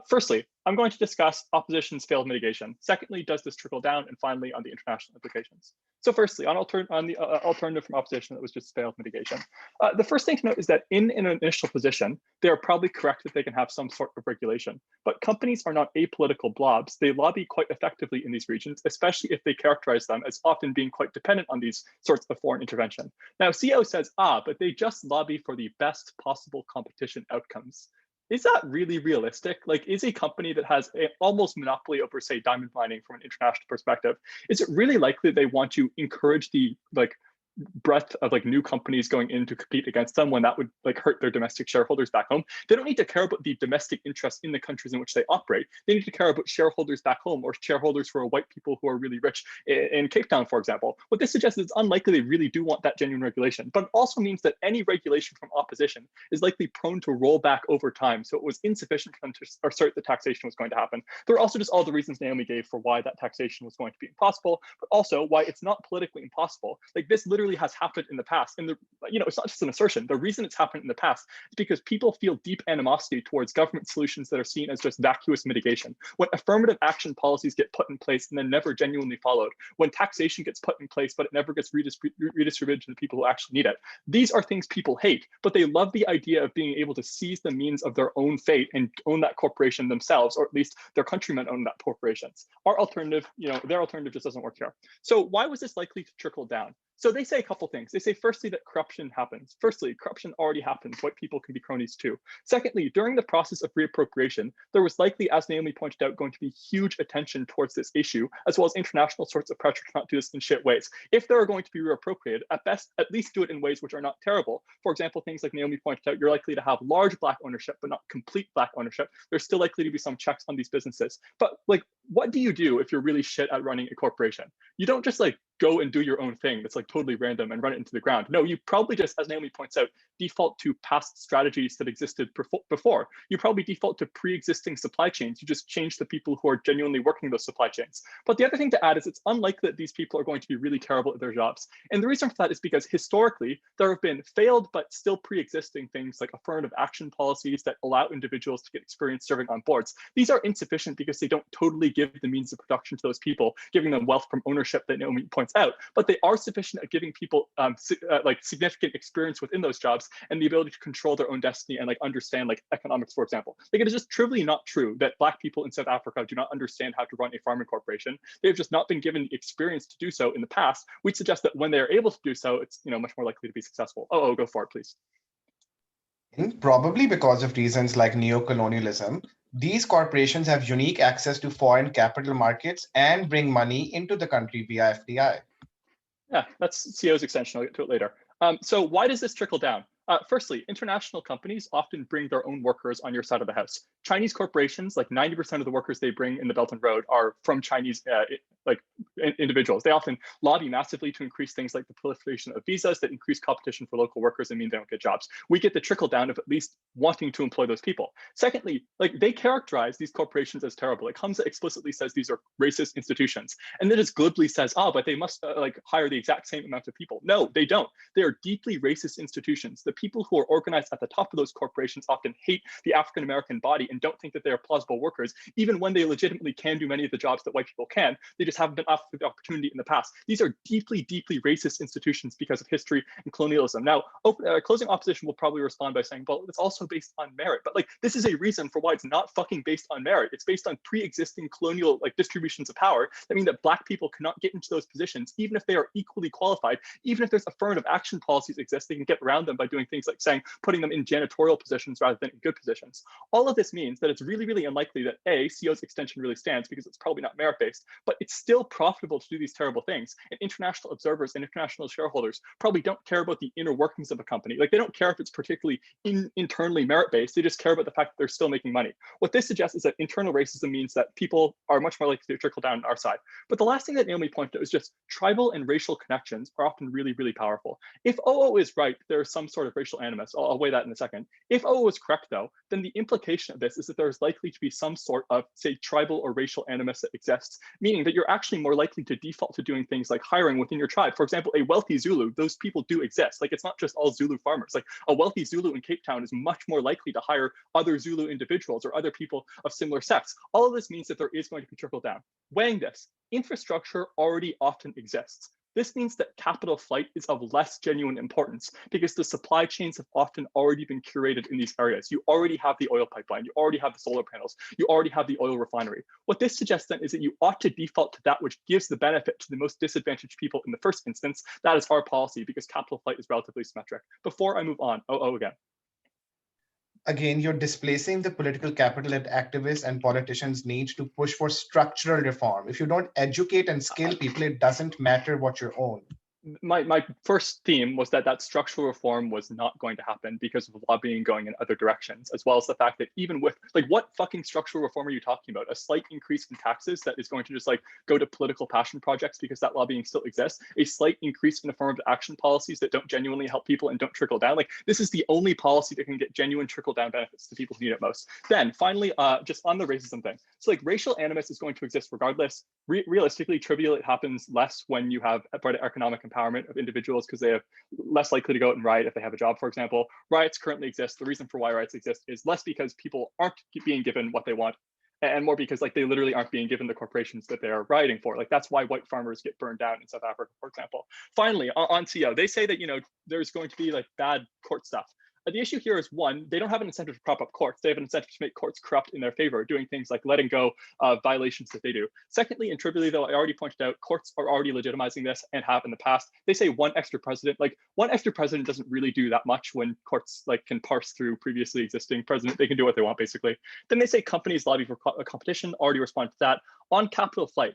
Firstly, I'm going to discuss opposition's failed mitigation. Secondly, does this trickle down? And finally, on the international implications. So firstly, on the alternative from opposition that was just failed mitigation. The first thing to note is that in an initial position, they are probably correct that they can have some sort of regulation. But companies are not apolitical blobs. They lobby quite effectively in these regions, especially if they characterize them as often being quite dependent on these sorts of foreign intervention. Now, CO says, but they just lobby for the best possible competition outcomes. Is that really realistic? Like, is a company that has an almost monopoly over, say, diamond mining from an international perspective, is it really likely they want to encourage the breadth of new companies going in to compete against them when that would hurt their domestic shareholders back home? They don't need to care about the domestic interests in the countries in which they operate. They need to care about shareholders back home or shareholders who are white people who are really rich in Cape Town, for example. What this suggests is it's unlikely they really do want that genuine regulation, but it also means that any regulation from opposition is likely prone to roll back over time. So it was insufficient for them to assert that taxation was going to happen. There are also just all the reasons Naomi gave for why that taxation was going to be impossible, but also why it's not politically impossible. This literally has happened in the past, and it's not just an assertion. The reason it's happened in the past is because people feel deep animosity towards government solutions that are seen as just vacuous mitigation. When affirmative action policies get put in place and then never genuinely followed, when taxation gets put in place but it never gets redistributed to the people who actually need it, these are things people hate, but they love the idea of being able to seize the means of their own fate and own that corporation themselves, or at least their countrymen own that corporations. Our alternative, their alternative just doesn't work here. So why was this likely to trickle down? So they say a couple things. They say, firstly, that corruption happens. Firstly, corruption already happens. White people can be cronies too. Secondly, during the process of reappropriation, there was likely, as Naomi pointed out, going to be huge attention towards this issue, as well as international sorts of pressure to not do this in shit ways. If there are going to be reappropriated, at best, at least do it in ways which are not terrible. For example, things like Naomi pointed out, you're likely to have large Black ownership, but not complete Black ownership. There's still likely to be some checks on these businesses. But what do you do if you're really shit at running a corporation? You don't just go and do your own thing that's totally random and run it into the ground. No, you probably just, as Naomi points out, default to past strategies that existed before. You probably default to pre-existing supply chains. You just change the people who are genuinely working those supply chains. But the other thing to add is it's unlikely that these people are going to be really terrible at their jobs. And the reason for that is because historically, there have been failed but still pre-existing things like affirmative action policies that allow individuals to get experience serving on boards. These are insufficient because they don't totally give the means of production to those people, giving them wealth from ownership that Naomi points points out, but they are sufficient at giving people like significant experience within those jobs and the ability to control their own destiny and like understand like economics, for example. Like it is just trivially not true that Black people in South Africa do not understand how to run a farming corporation. They've just not been given the experience to do so in the past. We'd suggest that when they're able to do so, it's much more likely to be successful. Oh, go for it, please. Probably because of reasons like neocolonialism, these corporations have unique access to foreign capital markets and bring money into the country via FDI. Yeah, that's CO's extension. I'll get to it later. So why does this trickle down? Firstly, international companies often bring their own workers on your side of the house. Chinese corporations, like 90% of the workers they bring in the Belt and Road are from Chinese individuals. They often lobby massively to increase things like the proliferation of visas that increase competition for local workers and mean they don't get jobs. We get the trickle down of at least wanting to employ those people. Secondly, like they characterize these corporations as terrible. Like Hamza explicitly says these are racist institutions, and then just glibly says, but they must hire the exact same amount of people. No, they don't. They are deeply racist institutions. The people who are organized at the top of those corporations often hate the African-American body and don't think that they are plausible workers, even when they legitimately can do many of the jobs that white people can. They just haven't been offered the opportunity in the past. These are deeply, deeply racist institutions because of history and colonialism. Now, closing opposition will probably respond by saying, well, it's also based on merit. But like, this is a reason for why it's not fucking based on merit. It's based on pre-existing colonial distributions of power that mean that Black people cannot get into those positions, even if they are equally qualified, even if there's affirmative action policies exist, they can get around them by doing things like putting them in janitorial positions rather than in good positions. All of this means that it's really, really unlikely that CO's extension really stands because it's probably not merit-based, but it's still profitable to do these terrible things. And international observers and international shareholders probably don't care about the inner workings of a company. Like they don't care if it's particularly internally merit-based, they just care about the fact that they're still making money. What this suggests is that internal racism means that people are much more likely to trickle down on our side. But the last thing that Naomi pointed out is just tribal and racial connections are often really, really powerful. If OO is right, there's some sort of racial animus. I'll weigh that in a second. If OO is correct, though, then the implication of this is that there's likely to be some sort of, say, tribal or racial animus that exists, meaning that you're actually more likely to default to doing things like hiring within your tribe. For example, a wealthy Zulu, those people do exist. Like it's not just all Zulu farmers. Like a wealthy Zulu in Cape Town is much more likely to hire other Zulu individuals or other people of similar sex. All of this means that there is going to be trickle down. Weighing this, infrastructure already often exists. This means that capital flight is of less genuine importance because the supply chains have often already been curated in these areas. You already have the oil pipeline, you already have the solar panels, you already have the oil refinery. What this suggests then is that you ought to default to that which gives the benefit to the most disadvantaged people in the first instance. That is our policy because capital flight is relatively symmetric. Before I move on, again. Again, you're displacing the political capital that activists and politicians need to push for structural reform. If you don't educate and skill people, it doesn't matter what you own. My first theme was that structural reform was not going to happen because of lobbying going in other directions, as well as the fact that even with what fucking structural reform are you talking about? A slight increase in taxes that is going to just go to political passion projects because that lobbying still exists, a slight increase in affirmative action policies that don't genuinely help people and don't trickle down. This is the only policy that can get genuine trickle down benefits to people who need it most. Then finally, just on the racism thing. So racial animus is going to exist regardless. Realistically, trivial, it happens less when you have better economic empowerment of individuals because they are less likely to go out and riot if they have a job, for example. Riots currently exist. The reason for why riots exist is less because people aren't being given what they want and more because they literally aren't being given the corporations that they're rioting for. That's why white farmers get burned down in South Africa, for example. Finally, on CO, they say that there's going to be bad court stuff. The issue here is, one, they don't have an incentive to prop up courts. They have an incentive to make courts corrupt in their favor, doing things like letting go of violations that they do. Secondly, and trivially, though, I already pointed out, courts are already legitimizing this and have in the past. They say one extra president, one extra president doesn't really do that much when courts can parse through previously existing president. They can do what they want, basically. Then they say companies lobby for competition, already respond to that. On capital flight,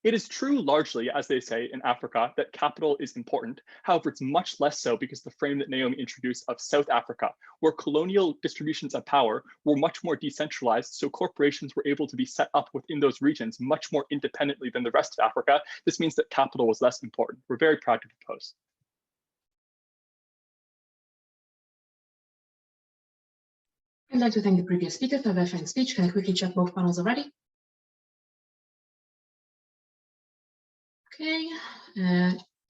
it is true largely, as they say in Africa, that capital is important. However, it's much less so because the frame that Naomi introduced of South Africa, where colonial distributions of power were much more decentralized, so corporations were able to be set up within those regions much more independently than the rest of Africa. This means that capital was less important. We're very proud to propose. I'd like to thank the previous speaker for their fine speech. Can I quickly check both panels already? Okay,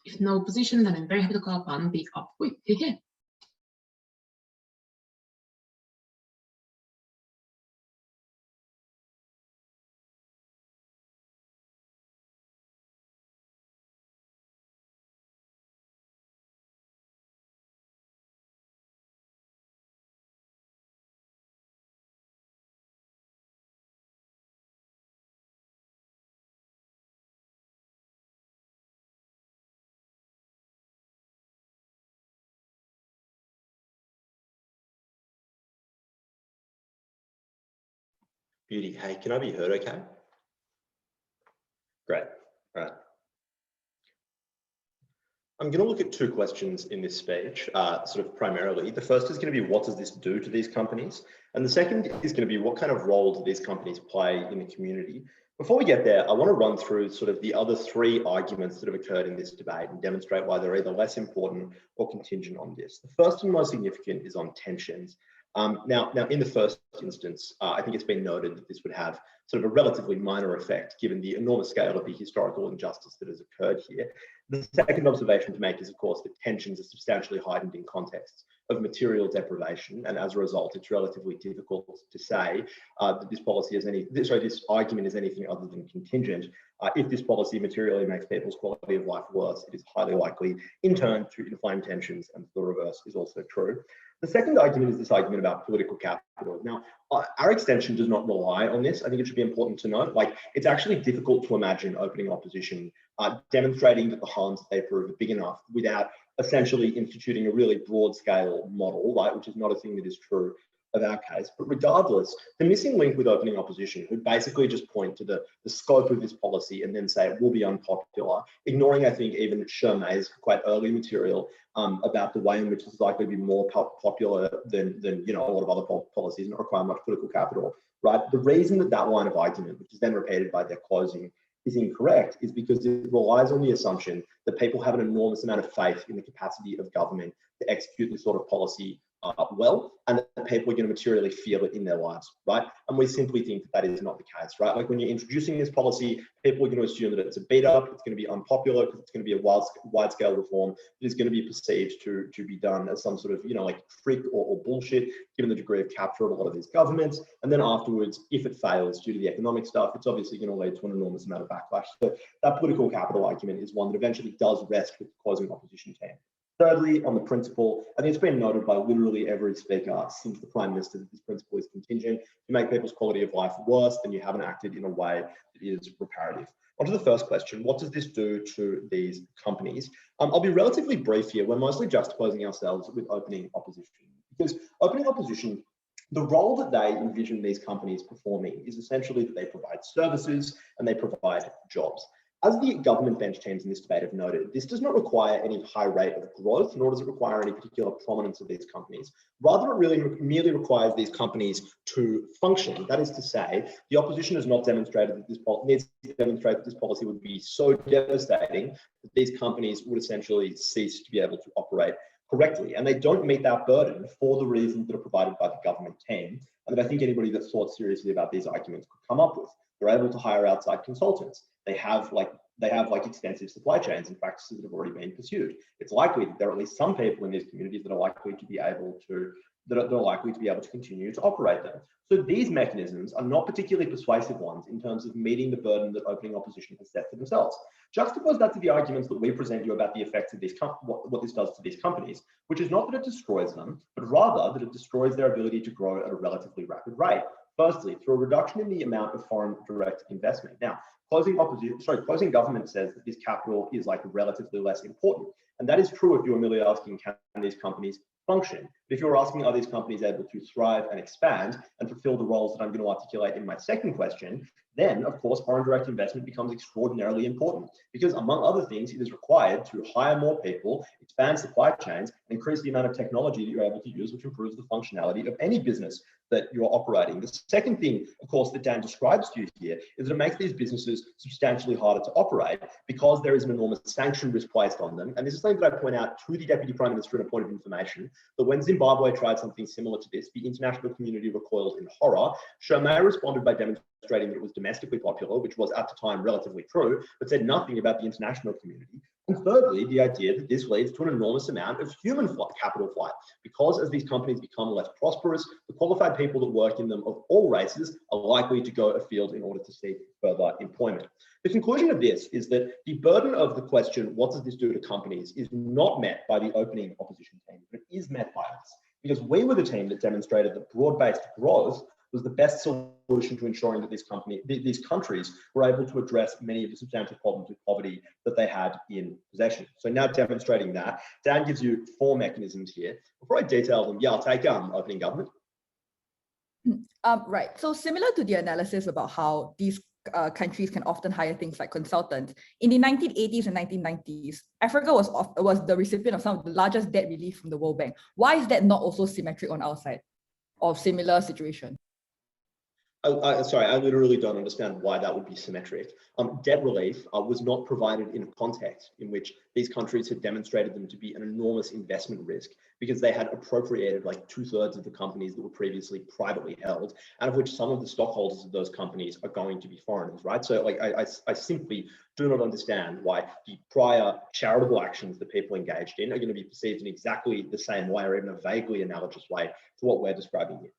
if no opposition, then I'm very happy to call upon the up. Wait, here. Beauty. Hey, can I be heard okay? Great. All right. I'm going to look at two questions in this speech, sort of primarily. The first is going to be, what does this do to these companies? And the second is going to be, what kind of role do these companies play in the community? Before we get there, I want to run through sort of the other three arguments that have occurred in this debate and demonstrate why they're either less important or contingent on this. The first and most significant is on tensions. Now, in the first instance, I think it's been noted that this would have sort of a relatively minor effect given the enormous scale of the historical injustice that has occurred here. The second observation to make is, of course, that tensions are substantially heightened in contexts of material deprivation, and as a result, it's relatively difficult to say that this policy is this argument is anything other than contingent. If this policy materially makes people's quality of life worse, it is highly likely, in turn, to inflame tensions, and the reverse is also true. The second argument is this argument about political capital. Now, our extension does not rely on this. I think it should be important to note, like, it's actually difficult to imagine opening opposition demonstrating that the harms that they prove are big enough without essentially instituting a really broad scale model, right, which is not a thing that is true of our case. But regardless, the missing link with opening opposition, who basically just point to the scope of this policy and then say it will be unpopular, ignoring, I think, even Shermay's quite early material about the way in which this is likely to be more popular than you know, a lot of other policies and not require much political capital, right? The reason that that line of argument, which is then repeated by their closing, is incorrect is because it relies on the assumption that people have an enormous amount of faith in the capacity of government to execute this sort of policy well, and that people are going to materially feel it in their lives, right? And we simply think that that is not the case, right? Like, when you're introducing this policy, people are going to assume that it's a beat up, it's going to be unpopular because it's going to be a wide-scale reform that is going to be perceived to be done as some sort of, you know, like trick or bullshit, given the degree of capture of a lot of these governments. And then afterwards, if it fails due to the economic stuff, it's obviously going to lead to an enormous amount of backlash. So that political capital argument is one that eventually does rest with the closing opposition team. Thirdly, on the principle, I think it's been noted by literally every speaker since the Prime Minister that this principle is contingent. To make people's quality of life worse, then you haven't acted in a way that is reparative. On to the first question, what does this do to these companies? I'll be relatively brief here. We're mostly juxtaposing ourselves with opening opposition, because opening opposition, the role that they envision these companies performing is essentially that they provide services and they provide jobs. As the government bench teams in this debate have noted, this does not require any high rate of growth, nor does it require any particular prominence of these companies. Rather, it really merely requires these companies to function. That is to say, the opposition has not demonstrated that this needs to demonstrate that this policy would be so devastating that these companies would essentially cease to be able to operate correctly. And they don't meet that burden for the reasons that are provided by the government team, and that I think anybody that thought seriously about these arguments could come up with. They're able to hire outside consultants. They have extensive supply chains and practices that have already been pursued. It's likely that there are at least some people in these communities that are likely to be able to continue to operate them. So these mechanisms are not particularly persuasive ones in terms of meeting the burden that opening opposition has set for themselves. Juxtapose that to the arguments that we present you about the effects of these what this does to these companies, which is not that it destroys them, but rather that it destroys their ability to grow at a relatively rapid rate. Firstly, through a reduction in the amount of foreign direct investment. Now, closing government says that this capital is like relatively less important. And that is true if you're merely asking, can these companies function? But if you're asking, are these companies able to thrive and expand and fulfill the roles that I'm going to articulate in my second question, then of course, foreign direct investment becomes extraordinarily important, because among other things, it is required to hire more people, expand supply chains, and increase the amount of technology that you're able to use, which improves the functionality of any business that you're operating. The second thing, of course, that Dan describes to you here is that it makes these businesses substantially harder to operate because there is an enormous sanction risk placed on them. And this is something that I point out to the Deputy Prime Minister in a point of information, that when Zimbabwe tried something similar to this, the international community recoiled in horror. Shermay responded by demonstrating that it was domestically popular, which was at the time relatively true, but said nothing about the international community. And thirdly, the idea that this leads to an enormous amount of human capital flight, because as these companies become less prosperous, the qualified people that work in them of all races are likely to go afield in order to seek further employment. The conclusion of this is that the burden of the question, what does this do to companies, is not met by the opening opposition team, but it is met by us, because we were the team that demonstrated that broad-based growth was the best solution to ensuring that these countries were able to address many of the substantial problems with poverty that they had in possession. So now demonstrating that, Dan gives you 4 mechanisms here. Before I detail them, yeah, I'll take opening government. Right. So similar to the analysis about how these countries can often hire things like consultants, in the 1980s and 1990s, Africa was the recipient of some of the largest debt relief from the World Bank. Why is that not also symmetric on our side of similar situation? Sorry, I literally don't understand why that would be symmetric. Debt relief was not provided in a context in which these countries had demonstrated them to be an enormous investment risk because they had appropriated like 2/3 of the companies that were previously privately held, out of which some of the stockholders of those companies are going to be foreigners, right? So like I simply do not understand why the prior charitable actions that people engaged in are going to be perceived in exactly the same way or even a vaguely analogous way to what we're describing here.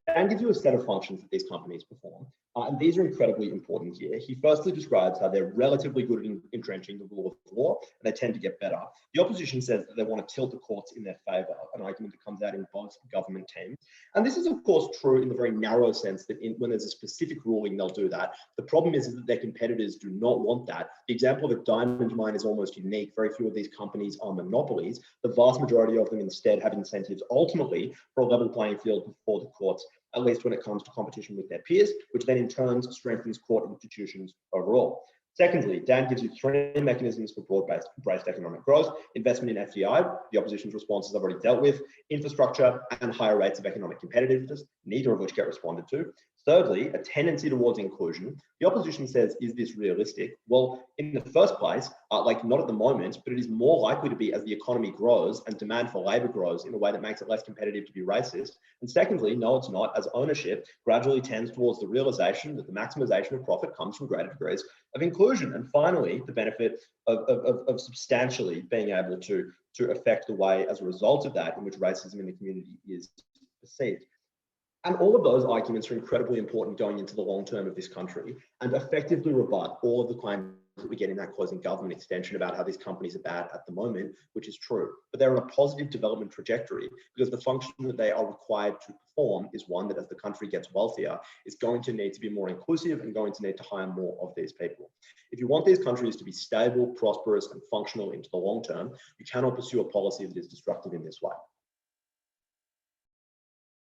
Dan gives you a set of functions that these companies perform, and these are incredibly important here. He firstly describes how they're relatively good at entrenching the rule of law, and they tend to get better. The opposition says that they want to tilt the courts in their favour, an argument that comes out in both government teams. And this is, of course, true in the very narrow sense that when there's a specific ruling, they'll do that. The problem is that their competitors do not want that. The example of a diamond mine is almost unique. Very few of these companies are monopolies. The vast majority of them instead have incentives ultimately for a level playing field before the courts, at least when it comes to competition with their peers, which then in turn strengthens court institutions overall. Secondly, Dan gives you 3 mechanisms for broad-based economic growth: investment in FDI, the opposition's responses I've already dealt with, infrastructure, and higher rates of economic competitiveness, neither of which get responded to. Thirdly, a tendency towards inclusion. The opposition says, is this realistic? Well, in the first place, like not at the moment, but it is more likely to be as the economy grows and demand for labor grows in a way that makes it less competitive to be racist. And secondly, no, it's not, as ownership gradually tends towards the realization that the maximization of profit comes from greater degrees of inclusion. And finally, the benefit of substantially being able to affect the way as a result of that in which racism in the community is perceived. And all of those arguments are incredibly important going into the long term of this country and effectively rebut all of the claims that we get in that closing government extension about how these companies are bad at the moment, which is true. But they're on a positive development trajectory because the function that they are required to perform is one that, as the country gets wealthier, is going to need to be more inclusive and going to need to hire more of these people. If you want these countries to be stable, prosperous, and functional into the long term, you cannot pursue a policy that is destructive in this way.